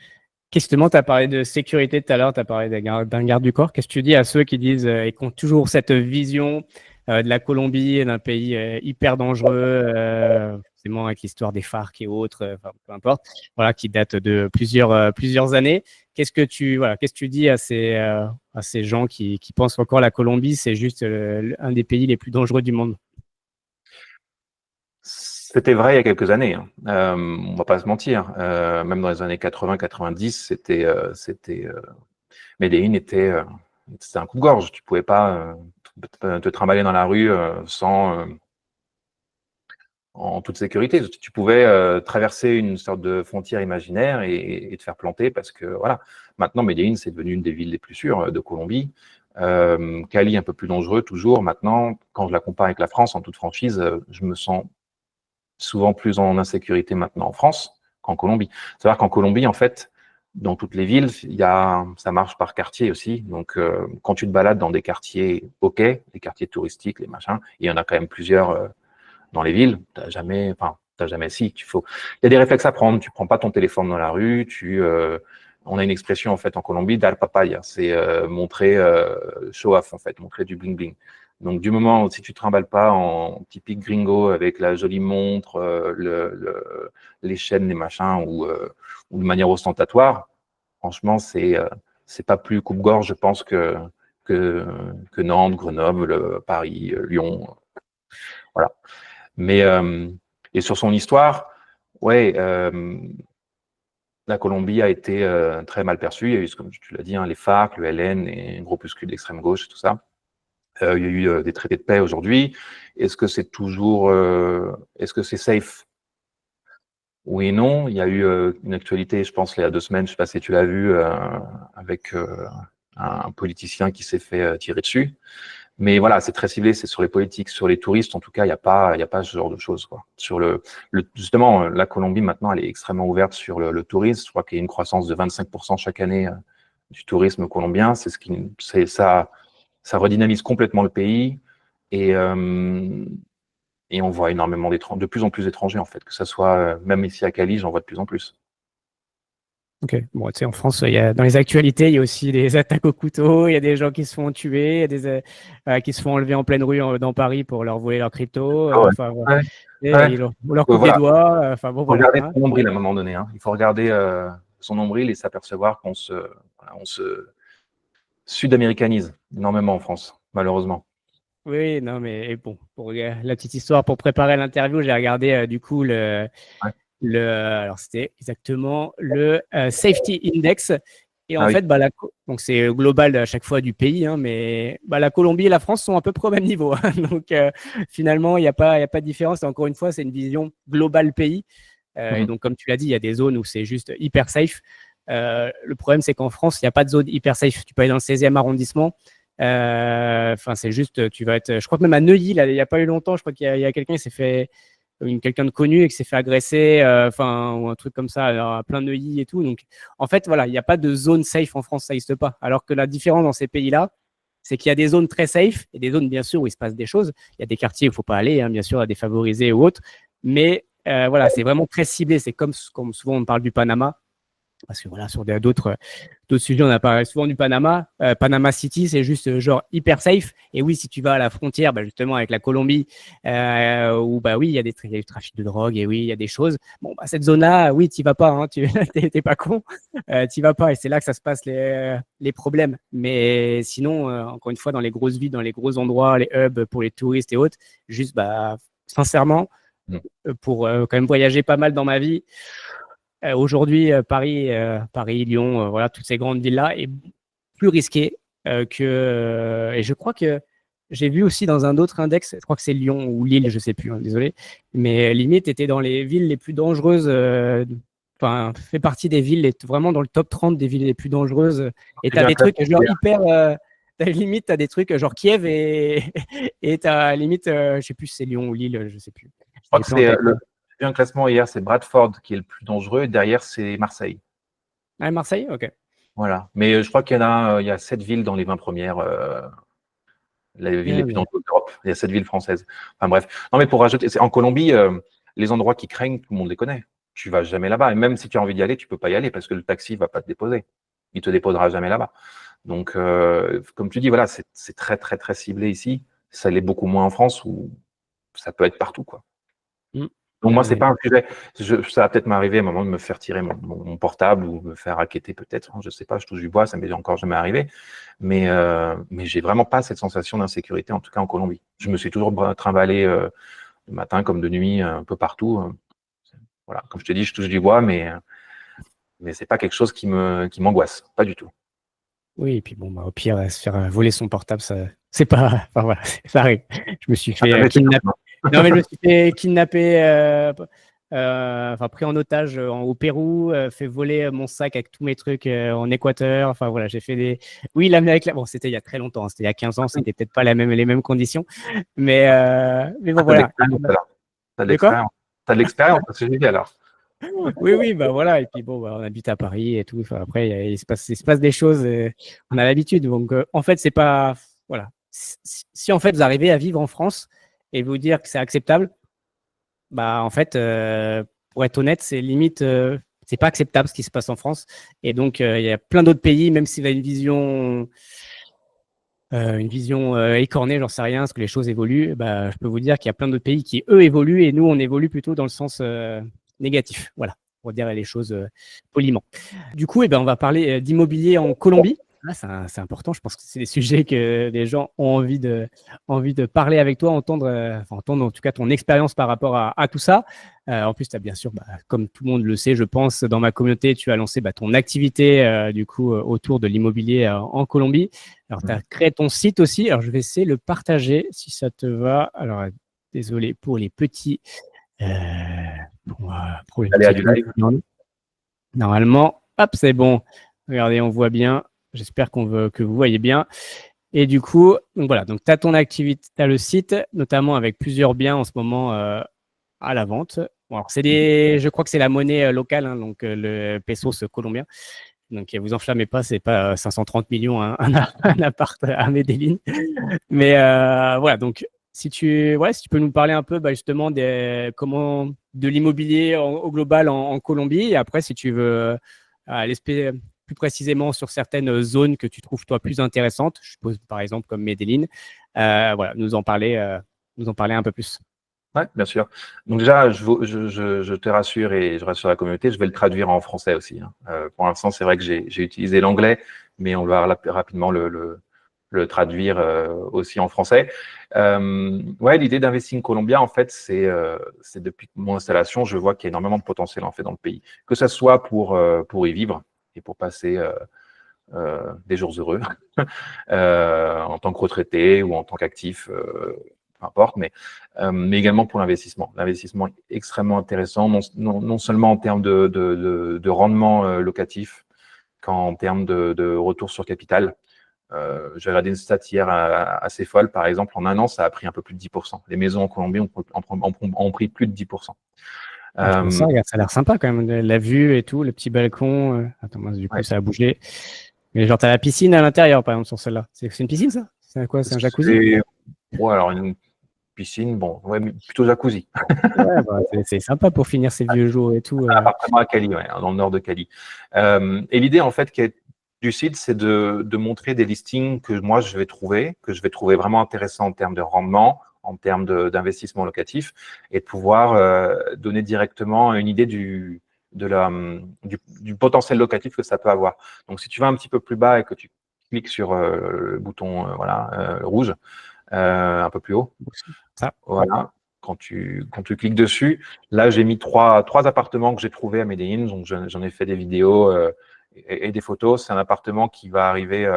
Justement, tu as parlé de sécurité tout à l'heure, tu as parlé d'un garde du corps. Qu'est-ce que tu dis à ceux qui disent et qui ont toujours cette vision de la Colombie, d'un pays hyper dangereux, forcément avec l'histoire des FARC et autres, peu importe, voilà, qui date de plusieurs années. Qu'est-ce que tu dis à ces gens qui pensent encore la Colombie, c'est juste un des pays les plus dangereux du monde? C'était vrai il y a quelques années, hein. On va pas se mentir. Même dans les années 80-90, Medellín c'était un coup de gorge. Tu pouvais pas te trimballer dans la rue en toute sécurité. Tu pouvais traverser une sorte de frontière imaginaire et te faire planter parce que voilà. Maintenant, Medellín, c'est devenu une des villes les plus sûres de Colombie. Cali, un peu plus dangereux toujours. Maintenant, quand je la compare avec la France, en toute franchise, je me sens souvent plus en insécurité maintenant en France qu'en Colombie. C'est-à-dire qu'en Colombie, en fait, dans toutes les villes, ça marche par quartier aussi. Donc, quand tu te balades dans des quartiers, OK, les quartiers touristiques, les machins, il y en a quand même plusieurs dans les villes. T'as jamais, si, il y a des réflexes à prendre. Tu prends pas ton téléphone dans la rue. On a une expression en fait en Colombie, dar papaya, c'est montrer show off en fait, montrer du bling bling. Donc du moment où si tu te trimbales pas en typique gringo avec la jolie montre, les chaînes, les machins ou de manière ostentatoire, franchement c'est pas plus coupe-gorge, je pense que Nantes, Grenoble, Paris, Lyon, voilà. Mais et sur son histoire, ouais. La Colombie a été très mal perçue. Il y a eu, comme tu l'as dit, hein, les FARC, le LN et groupuscules d'extrême gauche, tout ça. Il y a eu des traités de paix aujourd'hui. Est-ce que c'est safe? Oui et non. Il y a eu une actualité, je pense, il y a 2 semaines, je ne sais pas si tu l'as vu, avec un politicien qui s'est fait tirer dessus. Mais voilà, c'est très ciblé, c'est sur les politiques, sur les touristes. En tout cas, il y a pas ce genre de choses, quoi. Sur justement, la Colombie maintenant, elle est extrêmement ouverte sur le tourisme. Je crois qu'il y a une croissance de 25% chaque année du tourisme colombien. Ça redynamise complètement le pays et on voit énormément de plus en plus d'étrangers en fait. Que ça soit même ici à Cali, j'en vois de plus en plus. Ok, bon, tu sais, en France, dans les actualités, il y a aussi des attaques au couteau, il y a des gens qui se font tuer, il y a des qui se font enlever en pleine rue dans Paris pour leur voler leur crypto. Ah ouais. Enfin, voilà. Ouais. Et Ouais. on leur coupe des Voilà. doigts. Enfin, bon, Il faut voilà. regarder Hein. son nombril à un moment donné. Hein. Il faut regarder son nombril et s'apercevoir qu'on on se sud-américanise énormément en France, malheureusement. Oui, non, mais bon, pour la petite histoire, pour préparer l'interview, j'ai regardé du coup Ouais. alors c'était exactement le Safety Index. Et en Ah oui. fait, donc c'est global à chaque fois du pays, hein, mais la Colombie et la France sont à peu près au même niveau. Hein. Donc finalement, il n'y a pas de différence. Et encore une fois, c'est une vision globale pays. Et donc, comme tu l'as dit, il y a des zones où c'est juste hyper safe. Le problème, c'est qu'en France, il n'y a pas de zone hyper safe. Tu peux aller dans le 16e arrondissement. Enfin, c'est juste, tu vas être. Je crois que même à Neuilly, là, il n'y a pas eu longtemps, je crois qu'il y a quelqu'un qui s'est fait quelqu'un de connu et qui s'est fait agresser, enfin, ou un truc comme ça, à plein Neuilly et tout. Donc, en fait, voilà, il n'y a pas de zone safe en France, ça n'existe pas. Alors que la différence dans ces pays-là, c'est qu'il y a des zones très safe et des zones, bien sûr, où il se passe des choses. Il y a des quartiers où il ne faut pas aller, hein, bien sûr, à défavorisés ou autres. Mais voilà, c'est vraiment très ciblé. C'est comme souvent on parle du Panama. Parce que voilà, sur d'autres sujets, on a parlé souvent du Panama. Panama City, c'est juste genre hyper safe. Et oui, si tu vas à la frontière, justement avec la Colombie, où oui, il y a du trafic de drogue et oui, il y a des choses. Bon, cette zone-là, oui, tu vas pas, hein, t'es pas con, tu vas pas. Et c'est là que ça se passe les problèmes. Mais sinon, encore une fois, dans les grosses villes, dans les gros endroits, les hubs pour les touristes et autres, juste, sincèrement, pour quand même voyager pas mal dans ma vie. Aujourd'hui, Paris, Lyon, voilà, toutes ces grandes villes-là est plus risqué et je crois que j'ai vu aussi dans un autre index, je crois que c'est Lyon ou Lille, je sais plus, hein, désolé, mais limite était dans les villes les plus dangereuses, enfin, fait partie des villes, vraiment dans le top 30 des villes les plus dangereuses. Et tu as des trucs genre hyper, limite, tu as des trucs genre Kiev et tu as limite, je sais plus si c'est Lyon ou Lille, je sais plus. Je crois que c'est vu un classement hier, c'est Bradford qui est le plus dangereux, et derrière, c'est Marseille. Ah, Marseille, ok. Voilà. Mais je crois qu'il y en a, il y a 7 villes dans les 20 premières, les villes les plus dangereuses d'Europe. Il y a 7 villes françaises. Enfin bref. Non, mais pour rajouter, en Colombie, les endroits qui craignent, tout le monde les connaît. Tu vas jamais là-bas. Et même si tu as envie d'y aller, tu peux pas y aller parce que le taxi va pas te déposer. Il te déposera jamais là-bas. Donc, comme tu dis, voilà, c'est très, très, très ciblé ici. Ça l'est beaucoup moins en France où ça peut être partout, quoi. Mm. Donc, moi, c'est pas un sujet. Ça va peut-être m'arriver à un moment de me faire tirer mon portable ou me faire racketter peut-être. Je sais pas, je touche du bois, ça m'est encore jamais arrivé. Mais j'ai vraiment pas cette sensation d'insécurité, en tout cas en Colombie. Je me suis toujours trimballé le matin comme de nuit, un peu partout. Voilà, comme je te dis, je touche du bois, mais c'est pas quelque chose qui m'angoisse, pas du tout. Oui, et puis bon, bah, au pire, se faire voler son portable, ça, c'est pas. Enfin voilà, ça arrive. Je me suis fait kidnapper. Non, mais je me suis fait kidnapper, enfin pris en otage au Pérou, fait voler mon sac avec tous mes trucs en Équateur. Enfin voilà, j'ai fait des. Oui, l'Amérique, bon, c'était il y a très longtemps, hein, c'était il y a 15 ans, c'était peut-être pas les mêmes conditions. Mais bon, voilà. T'as de De quoi? l'expérience. T'as de l'expérience, c'est génial alors. Oui, bah voilà. Et puis bon, bah, on habite à Paris et tout. Enfin, après, il se passe des choses, on a l'habitude. Donc, en fait, c'est pas. Voilà. Si en fait vous arrivez à vivre en France et vous dire que c'est acceptable, bah en fait, pour être honnête, c'est limite, c'est pas acceptable ce qui se passe en France. Et donc, il y a plein d'autres pays, même s'il y a une vision écornée, j'en sais rien, parce que les choses évoluent, bah, je peux vous dire qu'il y a plein d'autres pays qui, eux, évoluent et nous, on évolue plutôt dans le sens négatif. Voilà, pour dire les choses poliment. Du coup, on va parler d'immobilier en Colombie. Là, c'est important. Je pense que c'est des sujets que les gens ont envie de parler avec toi, entendre en tout cas ton expérience par rapport à tout ça. En plus, tu as bien sûr, bah, comme tout le monde le sait, je pense, dans ma communauté, tu as lancé ton activité du coup autour de l'immobilier en Colombie. Alors, tu as créé ton site aussi. Alors, je vais essayer de le partager si ça te va. Alors, désolé pour les petits euh, Allez à du live. Normalement, hop, c'est bon. Regardez, on voit bien. J'espère que vous voyez bien. Et du coup, donc voilà, donc tu as ton activité, tu as le site, notamment avec plusieurs biens en ce moment à la vente. Bon, alors je crois que c'est la monnaie locale, hein, donc le pesos colombien. Donc, vous enflammez pas, c'est pas 530 millions un appart à Medellín. Mais voilà, donc si tu peux nous parler un peu justement de l'immobilier au global en Colombie. Et après, si tu veux aller plus précisément sur certaines zones que tu trouves toi plus intéressantes, je suppose par exemple comme Medellín, voilà, nous en parler un peu plus. Oui, bien sûr. Donc déjà, je te rassure et je rassure la communauté, je vais le traduire en français aussi, hein. Pour l'instant, c'est vrai que j'ai utilisé l'anglais, mais on va rapidement le traduire aussi en français. Ouais, l'idée d'Investing Colombia, en fait, c'est depuis mon installation, je vois qu'il y a énormément de potentiel en fait dans le pays, que ça soit pour y vivre et pour passer des jours heureux en tant que retraité ou en tant qu'actif. Peu importe, mais également pour l'investissement. L'investissement est extrêmement intéressant, non seulement en termes de rendement locatif, qu'en termes de retour sur capital. J'ai regardé une stat hier assez folle, par exemple, en un an, ça a pris un peu plus de 10%. Les maisons en Colombie ont pris plus de 10%. Je vois ça, regarde, ça a l'air sympa quand même, la vue et tout, le petit balcon. Attends, moi, du coup, ça a bougé. Mais genre, tu as la piscine à l'intérieur, par exemple, sur celle-là. C'est une piscine, ça? C'est quoi? C'est un jacuzzi? Ouais, alors une piscine, bon, ouais, mais plutôt jacuzzi. Ouais, c'est sympa pour finir ces vieux jours et tout. Un appartement à Cali, ouais, dans le nord de Cali. Et l'idée, en fait, du site, c'est de montrer des listings que moi, je vais trouver vraiment intéressants en termes de rendement, en termes d'investissement locatif, et de pouvoir donner directement une idée du potentiel locatif que ça peut avoir. Donc, si tu vas un petit peu plus bas et que tu cliques sur le bouton rouge, un peu plus haut, Ça. voilà. Quand tu cliques dessus, là, j'ai mis trois appartements que j'ai trouvés à Medellín. Donc, j'en ai fait des vidéos et des photos. C'est un appartement qui va arriver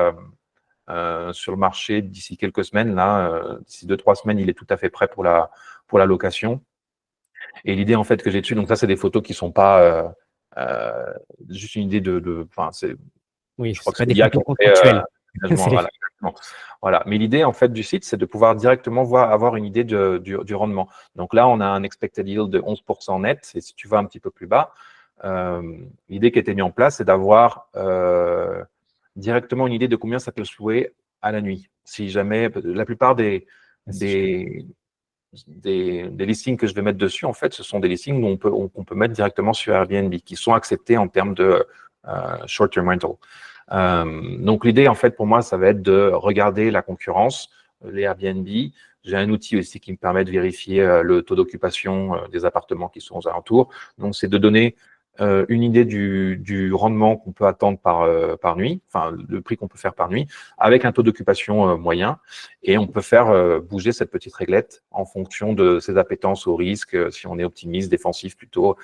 sur le marché d'ici quelques semaines. Là, d'ici 2-3 semaines, il est tout à fait prêt pour la location. Et l'idée, en fait, que j'ai dessus, donc ça, c'est des photos qui ne sont pas juste une idée enfin, Oui, je ce crois que serait c'est des l'IA qui photos a fait conceptuelles. voilà. Bon, voilà. Mais l'idée en fait du site, c'est de pouvoir directement avoir une idée du rendement. Donc là, on a un expected yield de 11% net. Et si tu vas un petit peu plus bas, l'idée qui a été mise en place, c'est d'avoir directement une idée de combien ça peut se louer à la nuit. Si jamais, la plupart des listings que je vais mettre dessus, en fait, ce sont des listings qu'on peut mettre directement sur Airbnb, qui sont acceptés en termes de short-term rental. Donc, l'idée, en fait, pour moi, ça va être de regarder la concurrence, les Airbnb. J'ai un outil aussi qui me permet de vérifier le taux d'occupation des appartements qui sont aux alentours. Donc, c'est de donner une idée du rendement qu'on peut attendre par nuit, enfin, le prix qu'on peut faire par nuit, avec un taux d'occupation moyen. Et on peut faire bouger cette petite réglette en fonction de ses appétences au risque, si on est optimiste, défensif plutôt,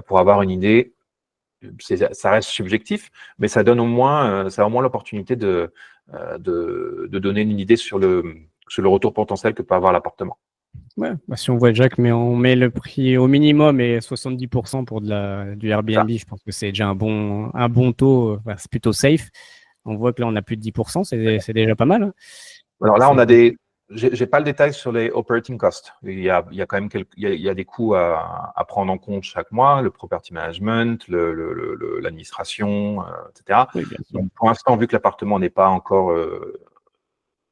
pour avoir une idée. Ça reste subjectif, mais ça donne au moins, l'opportunité de donner une idée sur le retour potentiel que peut avoir l'appartement. Ouais, bah, si on voit déjà que on met le prix au minimum et 70% pour du Airbnb, je pense que c'est déjà un bon taux, c'est plutôt safe. On voit que là, on a plus de 10%, c'est déjà pas mal. Alors là, on a j'ai pas le détail sur les operating costs. Il y a quand même il y a des coûts à prendre en compte chaque mois, le property management, l'administration, etc. Oui, bien sûr. Donc, pour l'instant, vu que l'appartement n'est pas encore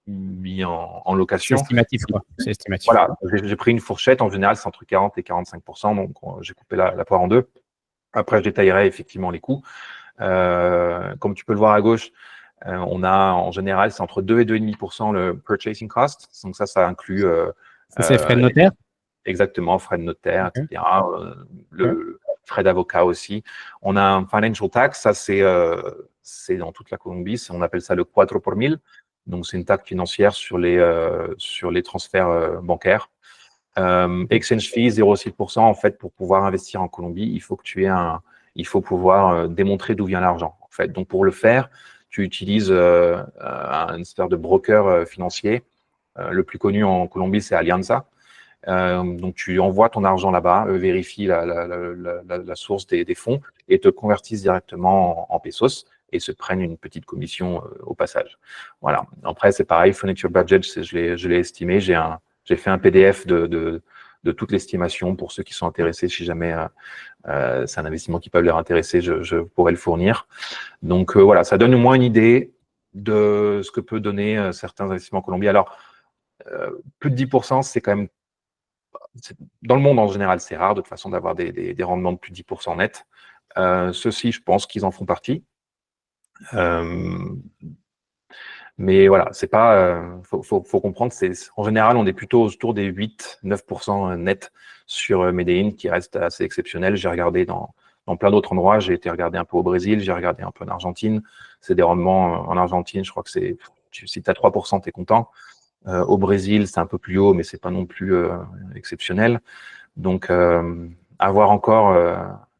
mis en location. C'est estimatif, quoi. C'est estimatif. Voilà, j'ai pris une fourchette. En général, c'est entre 40 et 45%. Donc, j'ai coupé la poire en deux. Après, je détaillerai effectivement les coûts. Comme tu peux le voir à gauche, on a en général, c'est entre 2 et 2,5% le purchasing cost. Donc, ça inclut. C'est frais de notaire? Exactement, frais de notaire, Okay. etc. Le frais d'avocat aussi. On a un financial tax, ça c'est dans toute la Colombie, on appelle ça le 4 por mil. Donc c'est une taxe financière sur les transferts bancaires. Exchange fee 0,6%. En fait, pour pouvoir investir en Colombie, il faut pouvoir démontrer d'où vient l'argent. En fait, donc pour le faire, tu utilises une espèce de broker financier. Le plus connu en Colombie, c'est Alianza. Donc, tu envoies ton argent là-bas, vérifie la source des fonds et te convertissent directement en pesos et se prennent une petite commission au passage. Voilà. Après, c'est pareil, Furniture Budget, je l'ai estimé. J'ai fait un PDF de toute l'estimation pour ceux qui sont intéressés. Si jamais c'est un investissement qui peut leur intéresser, je pourrais le fournir. Donc, voilà, ça donne au moins une idée de ce que peut donner certains investissements colombiens. Alors, plus de 10%, c'est quand même dans le monde en général, c'est rare de toute façon d'avoir des rendements de plus de 10% net. Ceux-ci, je pense qu'ils en font partie. Mais voilà, c'est pas. Faut comprendre, en général, on est plutôt autour des 8-9% net sur Medellín, qui reste assez exceptionnel. J'ai regardé dans plein d'autres endroits. J'ai été regarder un peu au Brésil, j'ai regardé un peu en Argentine. C'est des rendements en Argentine, je crois que si tu as 3%, tu es content. Au Brésil, c'est un peu plus haut, mais c'est pas non plus exceptionnel. Donc, avoir encore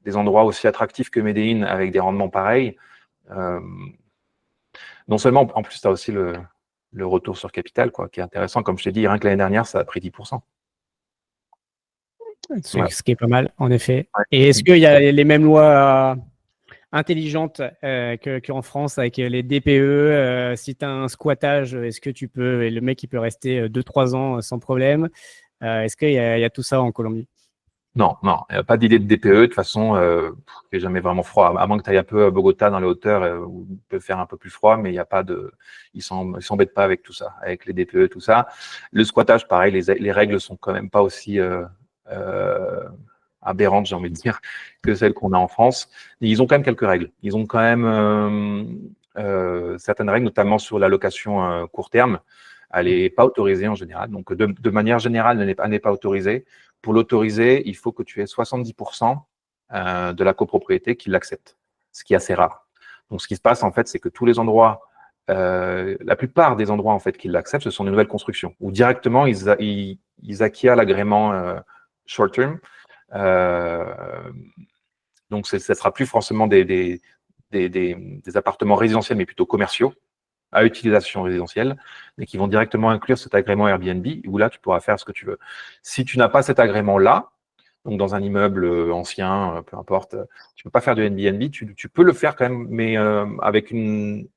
des endroits aussi attractifs que Medellín avec des rendements pareils. Non seulement, en plus, tu as aussi le retour sur capital, quoi, qui est intéressant. Comme je t'ai dit, rien que l'année dernière, ça a pris 10%. Ce qui est pas mal, en effet. Ouais. Et est-ce qu'il y a les mêmes lois intelligentes qu'en France avec les DPE? Si tu as un squattage, est-ce que le mec il peut rester 2-3 ans sans problème? Est-ce qu'il y a tout ça en Colombie? Non, il n'y a pas d'idée de DPE. De toute façon, il fait jamais vraiment froid. À moins que tu ailles un peu à Bogota dans les hauteurs où il peut faire un peu plus froid, mais il n'y a pas de. Ils s'embêtent pas avec tout ça, avec les DPE, tout ça. Le squattage, pareil, les règles sont quand même pas aussi aberrantes, j'ai envie de dire, que celles qu'on a en France. Et ils ont quand même quelques règles. Ils ont quand même certaines règles, notamment sur la location court terme. Elle n'est pas autorisée en général. Donc, de manière générale, elle n'est pas autorisée. Pour l'autoriser, il faut que tu aies 70% de la copropriété qui l'accepte, ce qui est assez rare. Donc, ce qui se passe, en fait, c'est que tous les endroits, la plupart des endroits, en fait, qui l'acceptent, ce sont des nouvelles constructions, où directement, ils acquièrent l'agrément short term. Donc, ce ne sera plus forcément des appartements résidentiels, mais plutôt commerciaux, à utilisation résidentielle, mais qui vont directement inclure cet agrément Airbnb, où là, tu pourras faire ce que tu veux. Si tu n'as pas cet agrément-là, donc dans un immeuble ancien, peu importe, tu ne peux pas faire de Airbnb, tu peux le faire quand même, mais avec une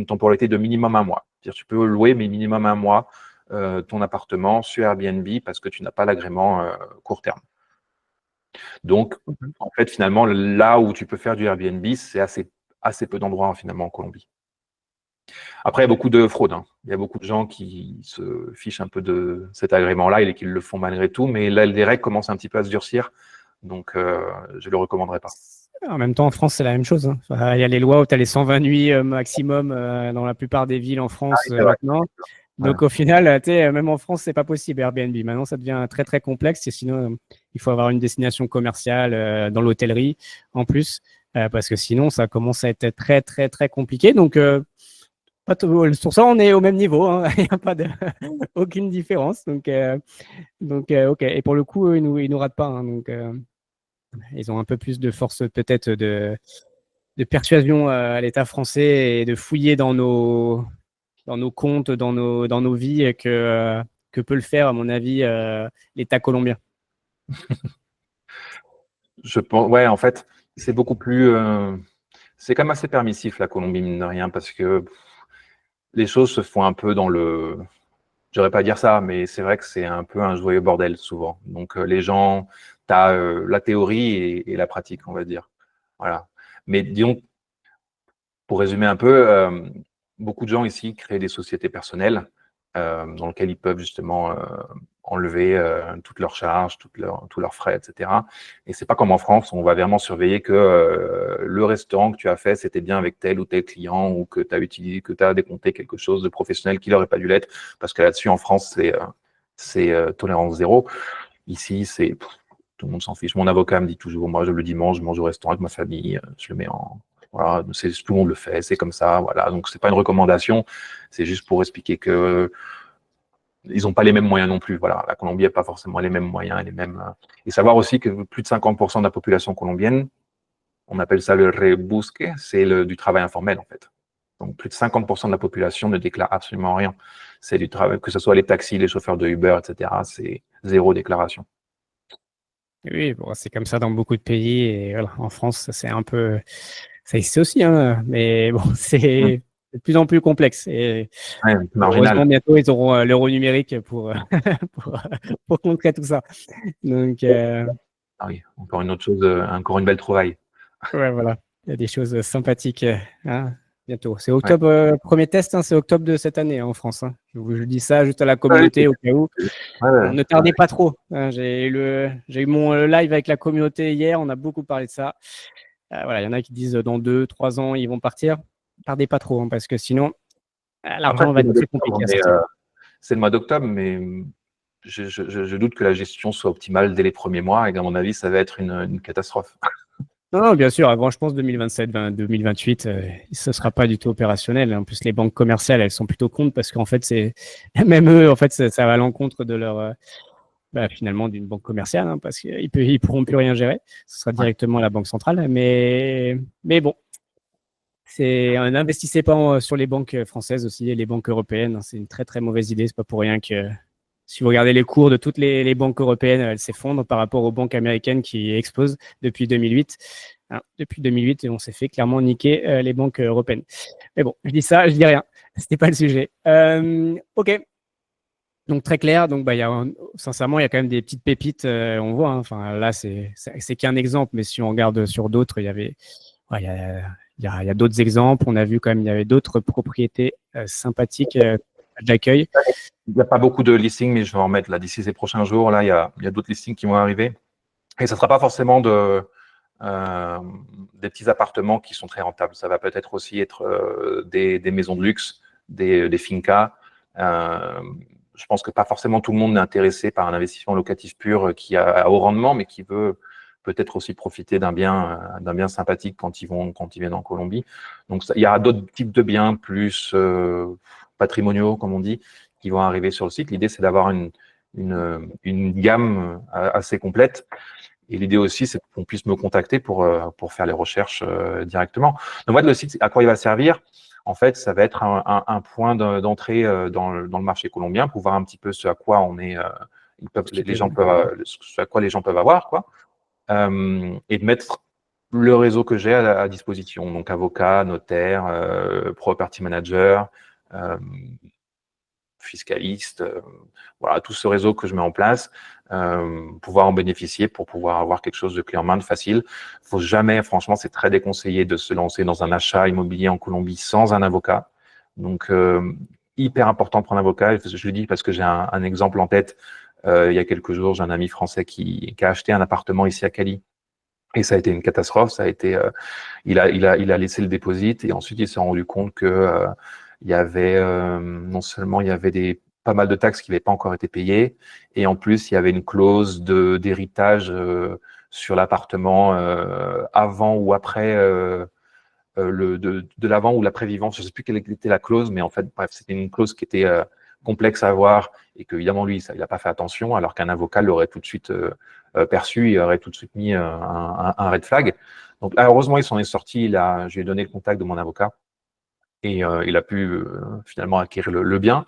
temporalité de minimum 1 mois. C'est-à-dire, tu peux louer, mais minimum un mois, ton appartement sur Airbnb parce que tu n'as pas l'agrément court terme. Donc, en fait, finalement, là où tu peux faire du Airbnb, c'est assez peu d'endroits, finalement, en Colombie. Après, il y a beaucoup de fraude, hein. Il y a beaucoup de gens qui se fichent un peu de cet agrément-là et qui le font malgré tout, mais là, les règles commencent un petit peu à se durcir, donc je ne le recommanderais pas. En même temps, en France, c'est la même chose, hein. Enfin, il y a les lois où tu as les 120 nuits maximum dans la plupart des villes en Ah France oui, c'est vrai. maintenant. Ouais. Donc, au final, même en France, c'est pas possible Airbnb. Maintenant, ça devient très, très complexe. Et sinon, il faut avoir une destination commerciale dans l'hôtellerie en plus, parce que sinon, ça commence à être très, très, très compliqué. Donc, sur ça, on est au même niveau, hein. Il n'y a pas aucune différence. Donc, OK. Et pour le coup, eux, ils nous ratent pas, hein. Donc, ils ont un peu plus de force peut-être de persuasion à l'État français et de fouiller dans nos comptes, dans nos vies que peut le faire, à mon avis, l'État colombien. Je pense, ouais, en fait, c'est beaucoup plus. C'est quand même assez permissif, la Colombie, mine de rien, parce que les choses se font un peu dans le. J'aurais pas dire ça, mais c'est vrai que c'est un peu un joyeux bordel, souvent. Donc, les gens, tu as la théorie et la pratique, on va dire. Voilà. Mais disons, pour résumer un peu, beaucoup de gens ici créent des sociétés personnelles dans lesquelles ils peuvent justement enlever toutes leurs charges, tous leurs frais, etc. Et c'est pas comme en France, où on va vraiment surveiller que le restaurant que tu as fait, c'était bien avec tel ou tel client ou que tu as utilisé, que tu as décompté quelque chose de professionnel qui n'aurait pas dû l'être, parce que là-dessus, en France, c'est tolérance zéro. Ici, tout le monde s'en fiche. Mon avocat me dit toujours, moi, le dimanche, je mange au restaurant avec ma famille, je le mets en. Voilà, tout le monde le fait, c'est comme ça. Voilà, donc c'est pas une recommandation, c'est juste pour expliquer que ils n'ont pas les mêmes moyens non plus. Voilà, la Colombie n'a pas forcément les mêmes moyens et les mêmes. Et savoir aussi que plus de 50% de la population colombienne, on appelle ça le rebusque, c'est du travail informel en fait. Donc plus de 50% de la population ne déclare absolument rien. C'est du travail, que ce soit les taxis, les chauffeurs de Uber, etc. C'est zéro déclaration. Oui, bon, c'est comme ça dans beaucoup de pays. Et voilà, en France, c'est un peu. Ça existe aussi, hein, mais bon, c'est de plus en plus complexe. Et Ouais, heureusement, marginal. bientôt, ils auront l'euro numérique pour, pour contrer tout ça. Donc, Ah oui, encore une autre chose, encore une belle trouvaille. ouais, voilà. Il y a des choses sympathiques hein, bientôt. C'est Ouais. octobre, premier test, hein, c'est octobre de cette année hein, en France. Hein. Je dis ça juste à la Ouais, communauté au cas où. ouais, Bon, ouais. ne tardez pas trop. Hein. J'ai eu mon live avec la communauté hier. On a beaucoup parlé de ça. Voilà, il y en a qui disent dans 2, 3 ans, ils vont partir. Ne tardez pas trop, hein, parce que sinon, Après, l'argent va être très compliqué à sortir. c'est le mois d'octobre, mais je doute que la gestion soit optimale dès les premiers mois et à mon avis, ça va être une catastrophe. Non, non, bien sûr, avant, je pense 2027, 2028, ce ne sera pas du tout opérationnel. En plus, les banques commerciales, elles sont plutôt contre parce qu'en fait, même eux, en fait, ça va à l'encontre de leur, finalement, d'une banque commerciale, hein, parce qu'ils ne pourront plus rien gérer. Ce sera Ouais. directement la banque centrale. Mais bon, n'investissez pas sur les banques françaises aussi et les banques européennes. Hein, c'est une très, très mauvaise idée. C'est pas pour rien que si vous regardez les cours de toutes les banques européennes, elles s'effondrent par rapport aux banques américaines qui explosent depuis 2008. Hein, depuis 2008, et on s'est fait clairement niquer les banques européennes. Mais bon, je dis ça, je dis rien. C'était pas le sujet. OK. Donc très clair. Donc sincèrement, il y a quand même des petites pépites. On voit. Hein. Enfin là, c'est qu'un exemple, mais si on regarde sur d'autres, il y avait, ouais, il y a d'autres exemples. On a vu quand même, il y avait d'autres propriétés sympathiques d'accueil. Il n'y a pas beaucoup de listings, mais je vais en mettre là d'ici ces prochains jours. Là, il y a d'autres listings qui vont arriver. Et ça ne sera pas forcément des petits appartements qui sont très rentables. Ça va peut-être aussi être des maisons de luxe, des fincas. Je pense que pas forcément tout le monde est intéressé par un investissement locatif pur qui a haut rendement, mais qui veut peut-être aussi profiter d'un bien sympathique quand ils viennent en Colombie. Donc, il y aura d'autres types de biens plus patrimoniaux, comme on dit, qui vont arriver sur le site. L'idée, c'est d'avoir une gamme assez complète. Et l'idée aussi, c'est qu'on puisse me contacter pour faire les recherches directement. Donc, moi, le site, à quoi il va servir? En fait, ça va être un point d'entrée dans le marché colombien pour voir un petit peu ce à quoi on est, les gens peuvent, ce à quoi les gens peuvent avoir, quoi. Et de mettre le réseau que j'ai à disposition. Donc, avocat, notaire, property manager, fiscalistes, voilà, tout ce réseau que je mets en place, pouvoir en bénéficier pour pouvoir avoir quelque chose de clé en main, de facile. Faut jamais, franchement, c'est très déconseillé de se lancer dans un achat immobilier en Colombie sans un avocat. Donc, hyper important de prendre un avocat. Je le dis parce que j'ai un exemple en tête. Il y a quelques jours, j'ai un ami français qui a acheté un appartement ici à Cali. Et ça a été une catastrophe. Ça a été, il a laissé le dépôt et ensuite il s'est rendu compte que il y avait non seulement il y avait pas mal de taxes qui n'avaient pas encore été payées, et en plus il y avait une clause d'héritage sur l'appartement avant ou après de l'avant ou l'après-vivance. Je ne sais plus quelle était la clause, mais en fait, bref, c'était une clause qui était complexe à avoir et que, évidemment, lui, il n'a pas fait attention, alors qu'un avocat l'aurait tout de suite perçu et aurait tout de suite mis un red flag. Donc là, heureusement, il s'en est sorti. Je lui ai donné le contact de mon avocat et il a pu finalement acquérir le bien.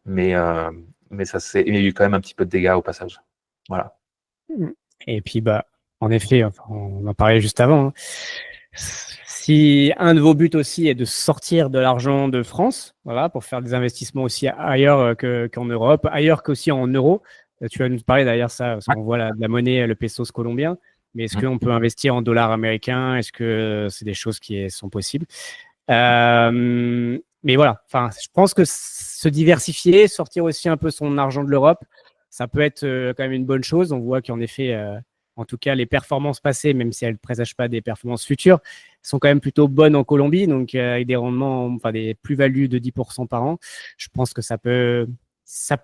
Mais il y a eu quand même un petit peu de dégâts au passage. Voilà. Et puis, bah, en effet, enfin, on en parlait juste avant, hein. Si un de vos buts aussi est de sortir de l'argent de France, voilà, pour faire des investissements aussi ailleurs qu'en Europe, ailleurs qu'aussi en euros, tu vas nous parler d'ailleurs ça, parce qu'on voit la monnaie, le pesos colombien, mais est-ce qu'on peut investir en dollars américains? Est-ce que c'est des choses qui sont possibles? Mais voilà, enfin, je pense que se diversifier, sortir aussi un peu son argent de l'Europe, ça peut être quand même une bonne chose. On voit qu'en effet, en tout cas, les performances passées, même si elles ne présagent pas des performances futures, sont quand même plutôt bonnes en Colombie, donc avec des rendements, enfin des plus-values de 10% par an. Je pense que ça peut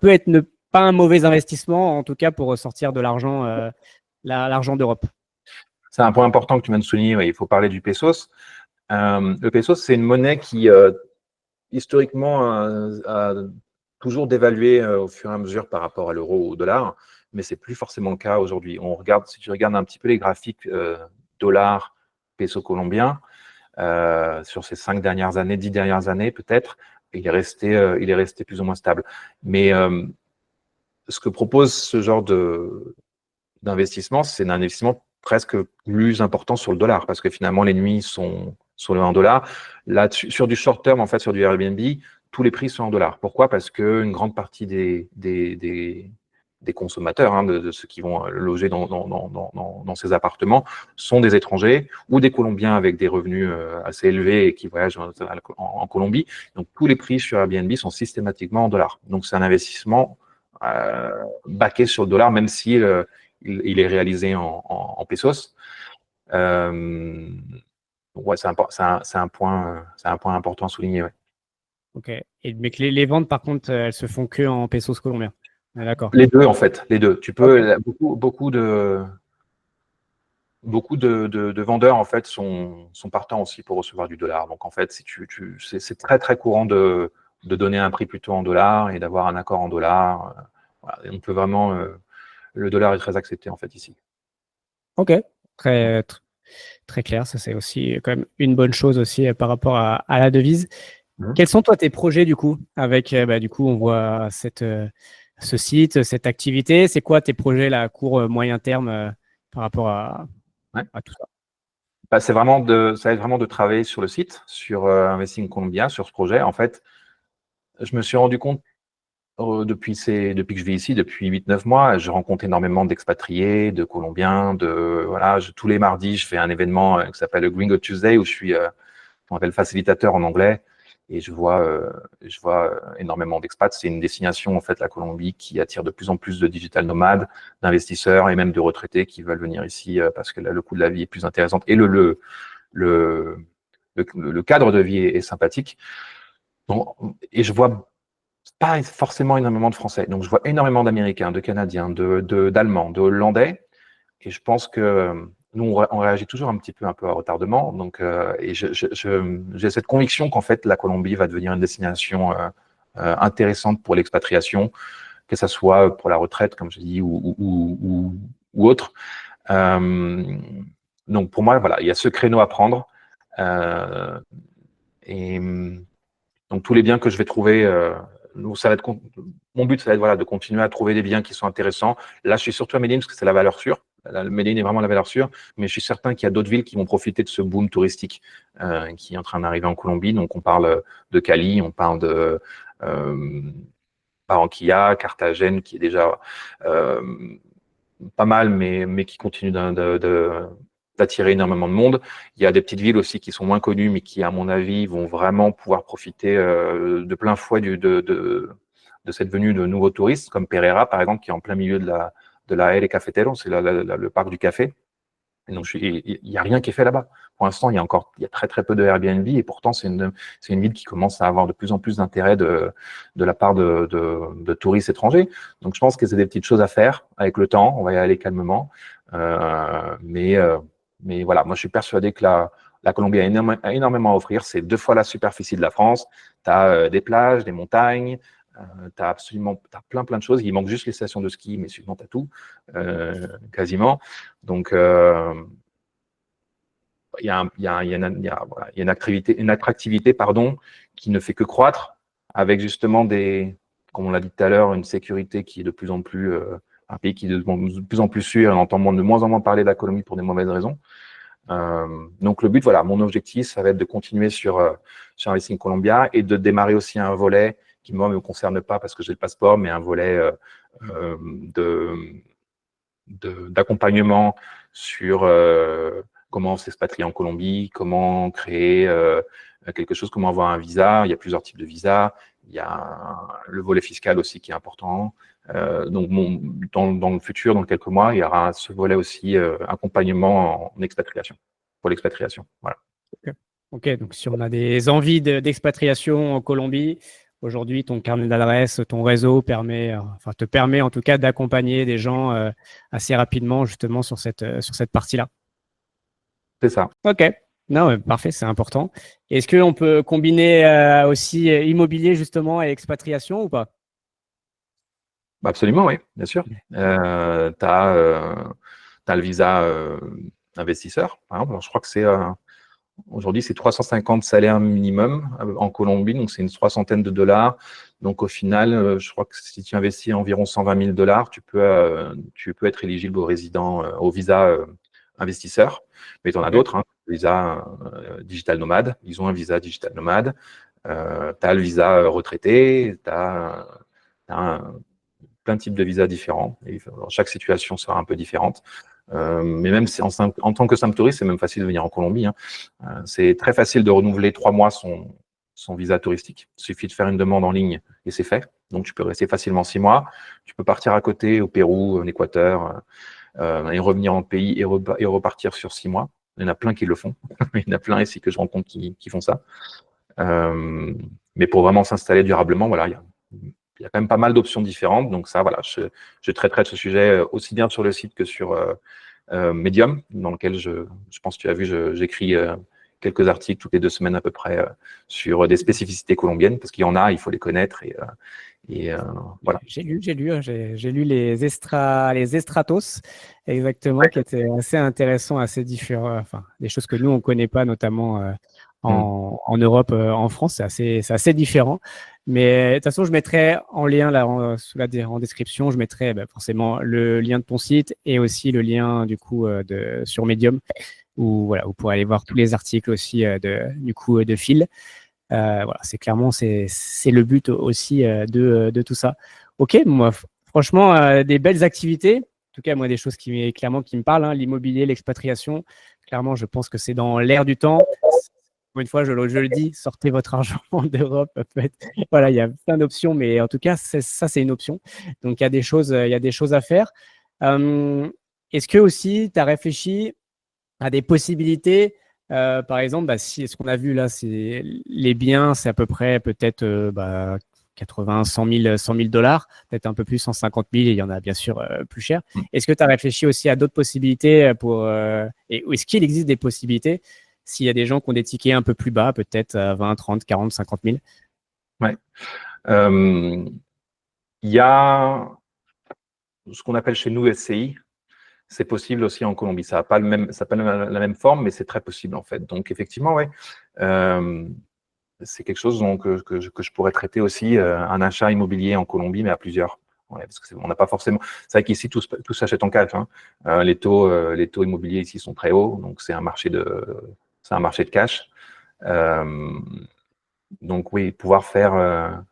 être pas un mauvais investissement, en tout cas pour sortir de l'argent, l'argent d'Europe. C'est un point important que tu viens de souligner. Ouais, il faut parler du pesos. Le pesos, c'est une monnaie qui historiquement a toujours dévalué au fur et à mesure par rapport à l'euro ou au dollar, mais c'est plus forcément le cas aujourd'hui. Si tu regardes un petit peu les graphiques dollar, peso colombien, sur ces 5 dernières années, 10 dernières années peut-être, il est resté plus ou moins stable. Mais ce que propose ce genre d'investissement, c'est un investissement presque plus important sur le dollar, parce que finalement, les nuits sont sur le 1 dollar. Là, sur du short term, en fait, sur du Airbnb, tous les prix sont en dollars. Pourquoi? Parce qu'une grande partie des consommateurs, hein, de ceux qui vont loger dans ces appartements, sont des étrangers ou des Colombiens avec des revenus assez élevés et qui voyagent en Colombie. Donc, tous les prix sur Airbnb sont systématiquement en dollars. Donc, c'est un investissement baqué sur le dollar, même si il est réalisé en pesos. Ouais, c'est un point important à souligner. Ouais. Ok. Mais que les ventes, par contre, elles se font que en pesos colombiens. Ah, d'accord. Les deux, en fait, les deux. Tu peux, beaucoup de vendeurs, en fait, sont partants aussi pour recevoir du dollar. Donc, en fait, c'est très, très courant de donner un prix plutôt en dollars et d'avoir un accord en dollars. Voilà. On peut vraiment, le dollar est très accepté, en fait, ici. Ok. Très, très clair. Ça, c'est aussi quand même une bonne chose aussi par rapport à la devise. Quels sont, toi, tes projets, du coup, avec, du coup, on voit ce site, cette activité. C'est quoi tes projets là, à court, moyen terme par rapport à tout ça? Bah, ça va être vraiment de travailler sur le site, sur Investing Colombia, sur ce projet. En fait, je me suis rendu compte depuis que je vis ici, depuis 8-9 mois, je rencontre énormément d'expatriés, de Colombiens, voilà, tous les mardis, je fais un événement qui s'appelle le Gringo Tuesday où je suis, on appelle facilitateur en anglais, et je vois énormément d'expats. C'est une destination, en fait, la Colombie, qui attire de plus en plus de digital nomades, d'investisseurs et même de retraités qui veulent venir ici parce que là, le coût de la vie est plus intéressant et le cadre de vie est sympathique. Donc, et je vois pas forcément énormément de Français. Donc, je vois énormément d'Américains, de Canadiens, d'Allemands, de Hollandais. Et je pense que nous, on réagit toujours un peu à retardement. Donc, et j'ai cette conviction qu'en fait, la Colombie va devenir une destination intéressante pour l'expatriation, que ce soit pour la retraite, comme je dis, ou autre. Donc, pour moi, voilà, il y a ce créneau à prendre. Et donc, tous les biens que je vais trouver, ça va être mon but, ça va être, voilà, de continuer à trouver des biens qui sont intéressants. Là, je suis surtout à Medellín parce que c'est la valeur sûre. Medellín est vraiment la valeur sûre, mais je suis certain qu'il y a d'autres villes qui vont profiter de ce boom touristique qui est en train d'arriver en Colombie. Donc, on parle de Cali, on parle de Barranquilla, Carthagène, qui est déjà pas mal, mais qui continue d'attirer énormément de monde. Il y a des petites villes aussi qui sont moins connues, mais qui, à mon avis, vont vraiment pouvoir profiter de plein fouet de cette venue de nouveaux touristes, comme Pereira, par exemple, qui est en plein milieu de la Aire Cafetero, c'est le parc du café. Et donc, il n'y a rien qui est fait là-bas. Pour l'instant, il y a très, très peu de Airbnb, et pourtant, c'est une ville qui commence à avoir de plus en plus d'intérêt de la part de touristes étrangers. Donc, je pense que c'est des petites choses à faire avec le temps. On va y aller calmement. Mais voilà, moi, je suis persuadé que la Colombie a énormément à offrir. C'est 2 fois la superficie de la France. Tu as des plages, des montagnes. T'as plein de choses. Il manque juste les stations de ski, mais sinon t'as tout, quasiment. Donc il y a une attractivité, pardon, qui ne fait que croître, avec justement comme on l'a dit tout à l'heure, une sécurité qui est de plus en plus un pays qui est de plus en plus sûr. On entend de moins en moins parler de la Colombie pour des mauvaises raisons. Donc le but, voilà, mon objectif, ça va être de continuer sur Investing Colombia et de démarrer aussi un volet qui, moi, ne me concerne pas parce que j'ai le passeport, mais un volet d'accompagnement sur comment s'expatrier en Colombie, comment créer quelque chose, comment avoir un visa. Il y a plusieurs types de visas. Il y a le volet fiscal aussi qui est important. Donc, dans le futur, dans quelques mois, il y aura ce volet aussi accompagnement en expatriation, pour l'expatriation. Voilà. Ok, donc si on a des envies d'expatriation en Colombie, aujourd'hui, ton carnet d'adresses, ton réseau te permet en tout cas d'accompagner des gens assez rapidement justement sur cette partie-là. C'est ça. Ok, non, parfait, c'est important. Est-ce qu'on peut combiner aussi immobilier justement et expatriation ou pas? Absolument, oui, bien sûr. Tu as le visa investisseur, par exemple. Alors, je crois que aujourd'hui, c'est 350 salaires minimum en Colombie, donc c'est une 300aine de dollars. Donc au final, je crois que si tu investis environ 120 000 dollars, tu peux être éligible au au visa investisseur. Mais tu en as d'autres, hein, visa digital nomade. Ils ont un visa digital nomade. Tu as le visa retraité, tu as plein de types de visas différents. Et chaque situation sera un peu différente. Mais même en tant que simple touriste, c'est même facile de venir en Colombie. Hein. C'est très facile de renouveler 3 mois son visa touristique. Il suffit de faire une demande en ligne et c'est fait. Donc, tu peux rester facilement 6 mois. Tu peux partir à côté au Pérou, en Équateur, et revenir en pays et repartir sur 6 mois. Il y en a plein qui le font. Il y en a plein ici que je rencontre qui font ça. Mais pour vraiment s'installer durablement, voilà, il y a quand même pas mal d'options différentes. Donc ça, voilà, je traiterai de ce sujet aussi bien sur le site que sur Medium, dans lequel je pense que tu as vu, j'écris quelques articles toutes les 2 semaines à peu près sur des spécificités colombiennes, parce qu'il y en a, il faut les connaître. Et voilà. J'ai lu les Estratos, exactement, qui étaient assez intéressants, assez différents. Enfin, des choses que nous, on ne connaît pas, notamment en Europe, en France, c'est assez différent. Mais de toute façon, je mettrai en lien là, en description, je mettrai forcément le lien de ton site et aussi le lien du coup sur Medium où voilà, vous pourrez aller voir tous les articles aussi de Phil. Voilà, c'est le but aussi de tout ça. Ok, moi franchement des belles activités. En tout cas, moi des choses qui me parlent, hein, l'immobilier, l'expatriation. Clairement, je pense que c'est dans l'air du temps. Une fois, je le dis, sortez votre argent d'Europe. Voilà, il y a plein d'options, mais en tout cas, ça, c'est une option. Donc, il y a des choses à faire. Est-ce que aussi, tu as réfléchi à des possibilités par exemple, si ce qu'on a vu là, c'est les biens, c'est à peu près peut-être 80, 100 000 dollars, peut-être un peu plus, 150 000, et il y en a bien sûr plus cher. Est-ce que tu as réfléchi aussi à d'autres possibilités et est-ce qu'il existe des possibilités s'il y a des gens qui ont des tickets un peu plus bas, peut-être à 20, 30, 40, 50 000? Ouais. Il y a ce qu'on appelle chez nous SCI. C'est possible aussi en Colombie. Ça n'a pas la même forme, mais c'est très possible en fait. Donc effectivement, ouais, c'est quelque chose que je pourrais traiter aussi, un achat immobilier en Colombie, mais à plusieurs, Ouais, parce que on n'a pas forcément. C'est vrai qu'ici, tout s'achète en cash. Hein. Les taux immobiliers ici sont très hauts, donc c'est un marché de cash. Donc oui, pouvoir faire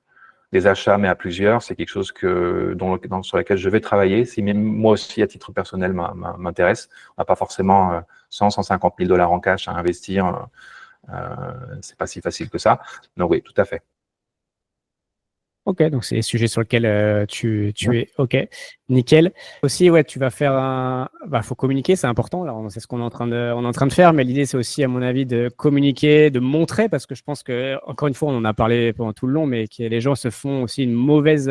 des achats, mais à plusieurs, c'est quelque chose sur lequel je vais travailler. Si même moi aussi, à titre personnel, m'intéresse, on n'a pas forcément 150 000 $ en cash à investir. C'est pas si facile que ça. Donc oui, tout à fait. Ok, donc c'est des sujets sur lesquels tu es ok, nickel. Aussi, ouais, tu vas faire faut communiquer, c'est important. Alors, c'est ce qu'on est on est en train de faire, mais l'idée, c'est aussi, à mon avis, de communiquer, de montrer, parce que je pense que, encore une fois, on en a parlé pendant tout le long, mais que les gens se font aussi une mauvaise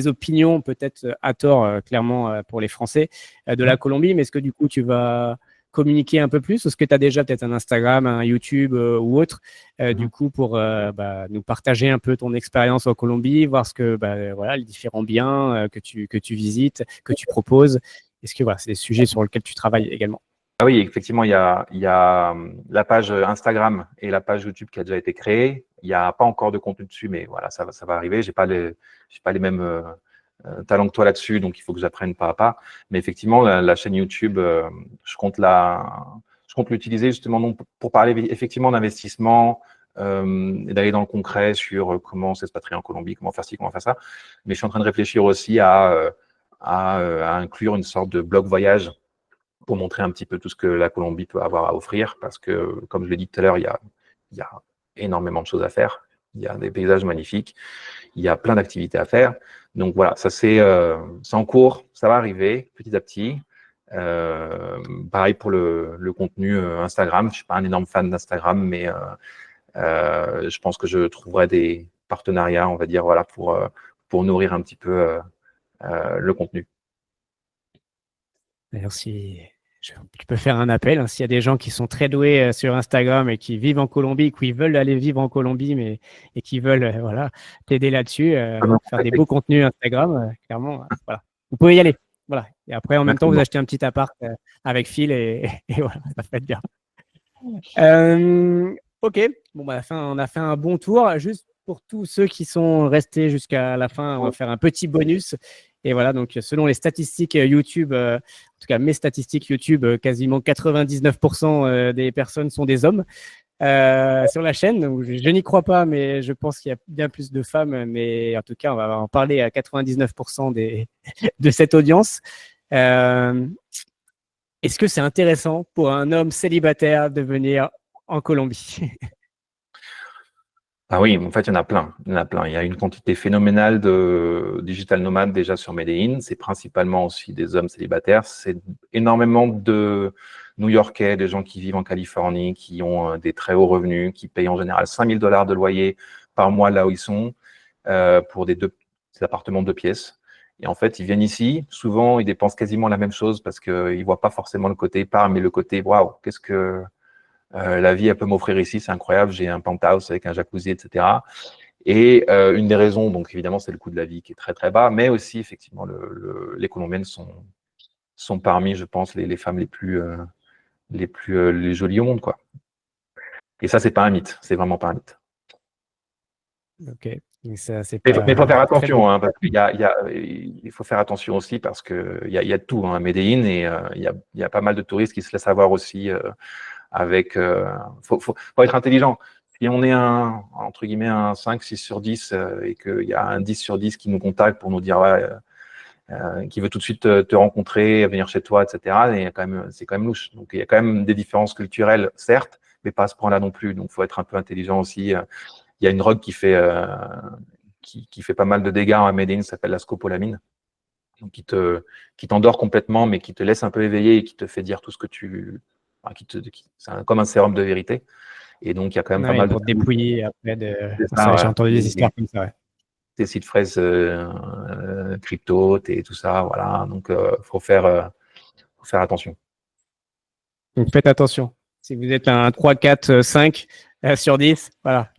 opinion, peut-être à tort, clairement, pour les Français, de la Colombie. Mais est-ce que du coup, tu vas communiquer un peu plus? Est-ce que tu as déjà peut-être un Instagram, un YouTube ou autre, du coup, pour nous partager un peu ton expérience en Colombie, voir ce que voilà, les différents biens que tu visites, que tu proposes. Est-ce que voilà, c'est des sujets sur lesquels tu travailles également? Ah oui, effectivement, il y a la page Instagram et la page YouTube qui a déjà été créée. Il n'y a pas encore de contenu dessus, mais voilà, ça va arriver. J'ai pas les mêmes talents que toi là-dessus, donc il faut que j'apprenne pas à pas. Mais effectivement, la chaîne YouTube, je compte l'utiliser justement non, pour parler effectivement d'investissement et d'aller dans le concret sur comment s'expatrier en Colombie, comment faire ci, comment faire ça. Mais je suis en train de réfléchir aussi à inclure une sorte de blog voyage pour montrer un petit peu tout ce que la Colombie peut avoir à offrir, parce que, comme je l'ai dit tout à l'heure, il y a énormément de choses à faire. Il y a des paysages magnifiques, il y a plein d'activités à faire. Donc voilà, ça c'est en cours, ça va arriver petit à petit. Pareil pour le contenu Instagram. Je suis pas un énorme fan d'Instagram, mais je pense que je trouverai des partenariats, on va dire, voilà, pour nourrir un petit peu le contenu. D'ailleurs, tu peux faire un appel, hein, s'il y a des gens qui sont très doués sur Instagram et qui vivent en Colombie, qui veulent aller vivre en Colombie, et qui veulent voilà, t'aider là-dessus, faire des beaux contenus Instagram, clairement, voilà. Vous pouvez y aller. Voilà. Et après, en même temps, vous achetez un petit appart avec Phil et voilà, ça fait bien. Ok, bon, on a fait un bon tour. Juste pour tous ceux qui sont restés jusqu'à la fin, on va faire un petit bonus. Et voilà, donc selon les statistiques YouTube, en tout cas mes statistiques YouTube, quasiment 99% des personnes sont des hommes sur la chaîne. Donc, je n'y crois pas, mais je pense qu'il y a bien plus de femmes. Mais en tout cas, on va en parler à 99% de cette audience. Est-ce que c'est intéressant pour un homme célibataire de venir en Colombie? Ah oui, en fait, il y en a plein. Il y en a plein. Il y a une quantité phénoménale de digital nomades déjà sur Medellín. C'est principalement aussi des hommes célibataires. C'est énormément de New-Yorkais, des gens qui vivent en Californie, qui ont des très hauts revenus, qui payent en général 5 000 $ de loyer par mois là où ils sont pour des appartements de 2 pièces. Et en fait, ils viennent ici. Souvent, ils dépensent quasiment la même chose parce qu'ils ne voient pas forcément le côté épargne, mais le côté waouh, qu'est-ce que la vie, elle peut m'offrir ici, c'est incroyable, j'ai un penthouse avec un jacuzzi, etc. Et une des raisons, donc évidemment, c'est le coût de la vie qui est très très bas, mais aussi effectivement, les Colombiennes sont parmi, je pense, les femmes les jolies au monde, quoi. Et ça, c'est pas un mythe, c'est vraiment pas un mythe. Ok, donc ça, c'est Mais il faut faire très bien. attention, hein, parce il faut faire attention aussi parce qu'il y a de tout hein, à Medellín et il y a pas mal de touristes qui se laissent avoir aussi avec. Faut être intelligent. Si on est entre guillemets, un 5, 6 sur 10 et qu'il y a un 10 sur 10 qui nous contacte pour nous dire ouais, qui veut tout de suite te rencontrer, venir chez toi, etc., c'est quand même louche. Donc il y a quand même des différences culturelles, certes, mais pas à ce point-là non plus. Donc il faut être un peu intelligent aussi. Il y a une drogue qui fait pas mal de dégâts à Medellín, ça s'appelle la scopolamine, donc qui t'endort complètement, mais qui te laisse un peu éveillé et qui te fait dire tout ce que c'est comme un sérum de vérité. Et donc, il y a quand même pas Ouais, mal de pour te dépouiller après j'ai ça, entendu des histoires comme ça. Ouais. tes sites fraises crypto, tout ça, voilà. Donc, faut faire attention. Donc faites attention. Si vous êtes un 3, 4, 5 sur 10, voilà.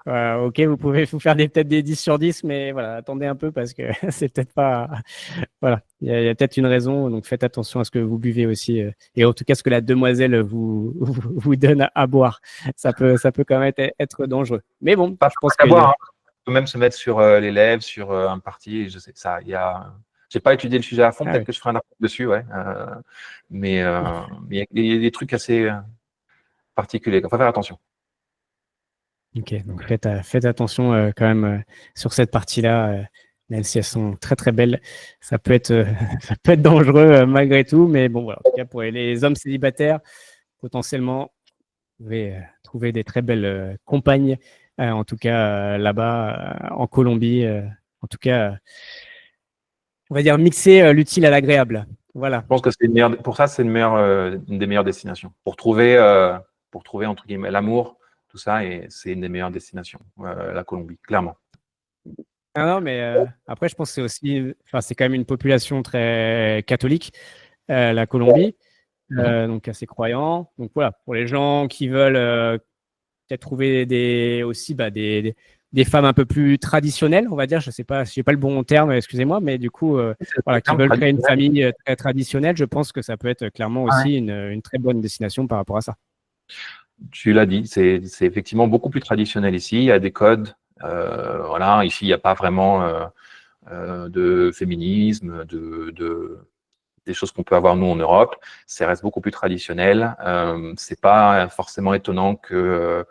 Ok, vous pouvez vous faire peut-être des 10 sur 10, mais voilà, attendez un peu parce que c'est peut-être pas. Voilà, il y a peut-être une raison. Donc faites attention à ce que vous buvez aussi. Et en tout cas, ce que la demoiselle vous donne à boire. Ça peut quand même être dangereux. Mais bon, Pas je pense à qu'il y boire, a. hein. On peut même se mettre sur les lèvres, sur un parti. Je sais ça. Il y a J'ai pas étudié le sujet à fond, Ah peut-être oui. que je ferai un article dessus, ouais. Mais il y a des trucs assez particuliers. Il faut faire attention. Ok, donc faites attention quand même sur cette partie-là, même si elles sont très très belles, ça peut être, ça peut être dangereux malgré tout, mais bon voilà, en tout cas pour les hommes célibataires, potentiellement, vous pouvez trouver des très belles compagnes, en tout cas là-bas en Colombie, en tout cas, on va dire mixer l'utile à l'agréable. Voilà, Je pense que pour ça, c'est une des meilleures destinations. Pour trouver entre guillemets l'amour, tout ça, et c'est une des meilleures destinations, la Colombie, clairement. ah non, mais après, je pense que c'est aussi, enfin, c'est quand même une population très catholique, la Colombie, Mhm. donc assez croyant. Donc voilà, pour les gens qui veulent peut-être trouver aussi des femmes un peu plus traditionnelles, on va dire. Je sais pas, j'ai pas le bon terme, excusez-moi, mais du coup, C'est le voilà, qui terme veulent créer une traditionnel. famille très traditionnelle, je pense que ça peut être clairement Ah ouais. aussi une très bonne destination par rapport à ça. Tu l'as dit, c'est effectivement beaucoup plus traditionnel ici. Il y a des codes. Voilà, ici, il n'y a pas vraiment de féminisme, des choses qu'on peut avoir nous en Europe. Ça reste beaucoup plus traditionnel. C'est pas forcément étonnant que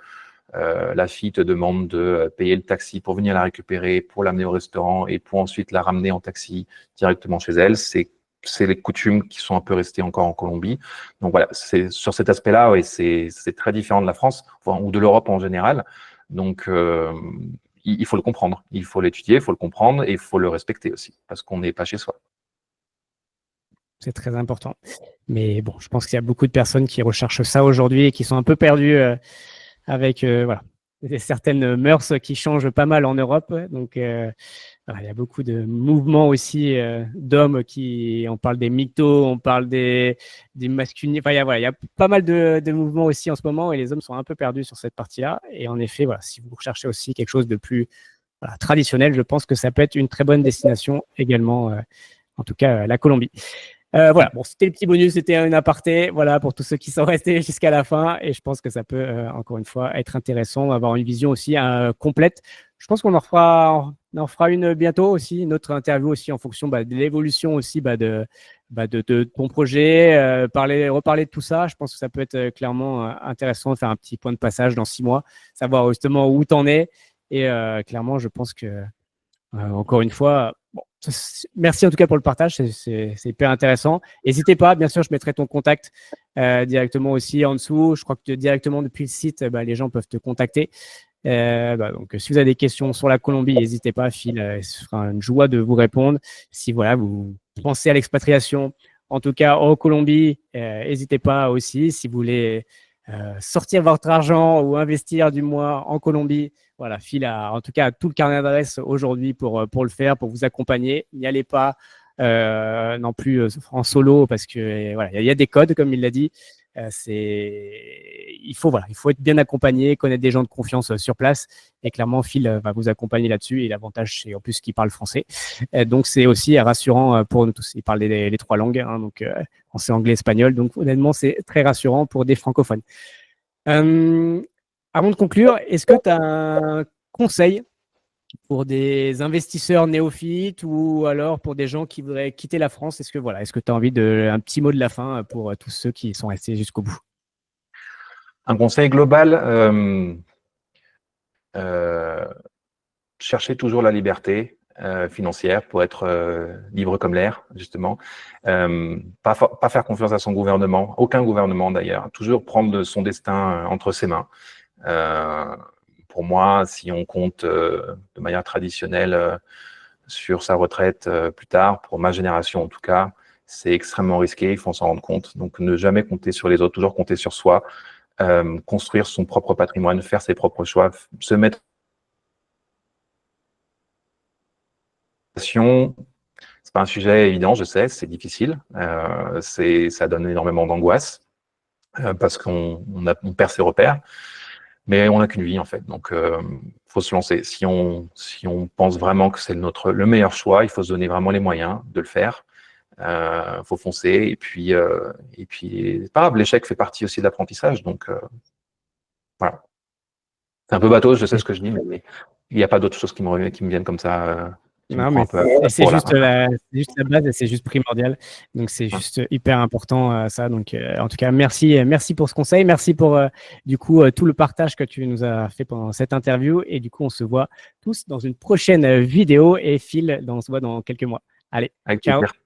la fille te demande de payer le taxi pour venir la récupérer, pour l'amener au restaurant et pour ensuite la ramener en taxi directement chez elle. C'est les coutumes qui sont un peu restées encore en Colombie. Donc voilà, c'est sur cet aspect-là, oui, c'est très différent de la France, enfin, ou de l'Europe en général. Donc il faut le comprendre, il faut l'étudier, il faut le comprendre et il faut le respecter aussi, parce qu'on n'est pas chez soi. C'est très important. Mais bon, je pense qu'il y a beaucoup de personnes qui recherchent ça aujourd'hui et qui sont un peu perdues avec voilà, certaines mœurs qui changent pas mal en Europe. Donc, voilà, il y a beaucoup de mouvements aussi d'hommes on parle des mythos, on parle des masculins. Enfin, voilà, il y a pas mal de mouvements aussi en ce moment et les hommes sont un peu perdus sur cette partie-là. Et en effet, voilà, si vous recherchez aussi quelque chose de plus voilà, traditionnel, je pense que ça peut être une très bonne destination également, en tout cas la Colombie. Voilà, bon, c'était le petit bonus, c'était un aparté, voilà, pour tous ceux qui sont restés jusqu'à la fin. Et je pense que ça peut, encore une fois, être intéressant d'avoir une vision aussi complète. Je pense qu'on en fera une bientôt aussi, une autre interview aussi en fonction de l'évolution aussi de ton projet, reparler de tout ça. Je pense que ça peut être clairement intéressant de faire un petit point de passage dans 6 mois, savoir justement où tu en es. Et clairement, je pense que encore une fois, bon, merci en tout cas pour le partage, c'est hyper intéressant. N'hésitez pas, bien sûr, je mettrai ton contact directement aussi en dessous. Je crois que directement depuis le site, les gens peuvent te contacter. Donc, si vous avez des questions sur la Colombie, n'hésitez pas, Phil, ce sera une joie de vous répondre. Si voilà, vous pensez à l'expatriation, en tout cas en Colombie, n'hésitez pas aussi. Si vous voulez sortir votre argent ou investir du moins en Colombie, voilà, Phil a en tout cas tout le carnet d'adresse aujourd'hui pour le faire, pour vous accompagner. N'y allez pas non plus en solo parce que voilà, il y a des codes, comme il l'a dit. Il faut être bien accompagné, connaître des gens de confiance sur place. Et clairement, Phil va vous accompagner là-dessus. Et l'avantage, c'est en plus qu'il parle français. Donc, c'est aussi rassurant pour nous tous. Il parle les 3 langues, hein, donc français, anglais, espagnol. Donc, honnêtement, c'est très rassurant pour des francophones. Euh, Avant de conclure, est-ce que tu as un conseil pour des investisseurs néophytes ou alors pour des gens qui voudraient quitter la France? Est-ce que tu as envie un petit mot de la fin pour tous ceux qui sont restés jusqu'au bout? Un conseil global, euh, cherchez toujours la liberté financière pour être libre comme l'air, justement. Pas faire confiance à son gouvernement, aucun gouvernement d'ailleurs. Toujours prendre son destin entre ses mains. Pour moi, si on compte de manière traditionnelle sur sa retraite plus tard, pour ma génération en tout cas, c'est extrêmement risqué, il faut s'en rendre compte. Donc ne jamais compter sur les autres, toujours compter sur soi, construire son propre patrimoine, faire ses propres choix, se mettre en situation. C'est pas un sujet évident, je sais, c'est difficile, ça donne énormément d'angoisse parce on perd ses repères. Mais on n'a qu'une vie en fait, donc faut se lancer. Si on pense vraiment que c'est le meilleur choix, il faut se donner vraiment les moyens de le faire. Faut foncer et puis c'est pas grave, l'échec fait partie aussi de l'apprentissage, donc voilà. C'est un peu bateau, je sais ce que je dis, mais il n'y a pas d'autres choses qui me viennent comme ça qui me Non, prend mais un peu à c'est voilà. juste la base et c'est juste primordial. Donc, c'est juste hyper important ça. Donc, en tout cas, merci pour ce conseil. Merci pour du coup tout le partage que tu nous as fait pendant cette interview. Et du coup, on se voit tous dans une prochaine vidéo. Et Phil, on se voit dans quelques mois. Allez, Avec ciao. plaisir.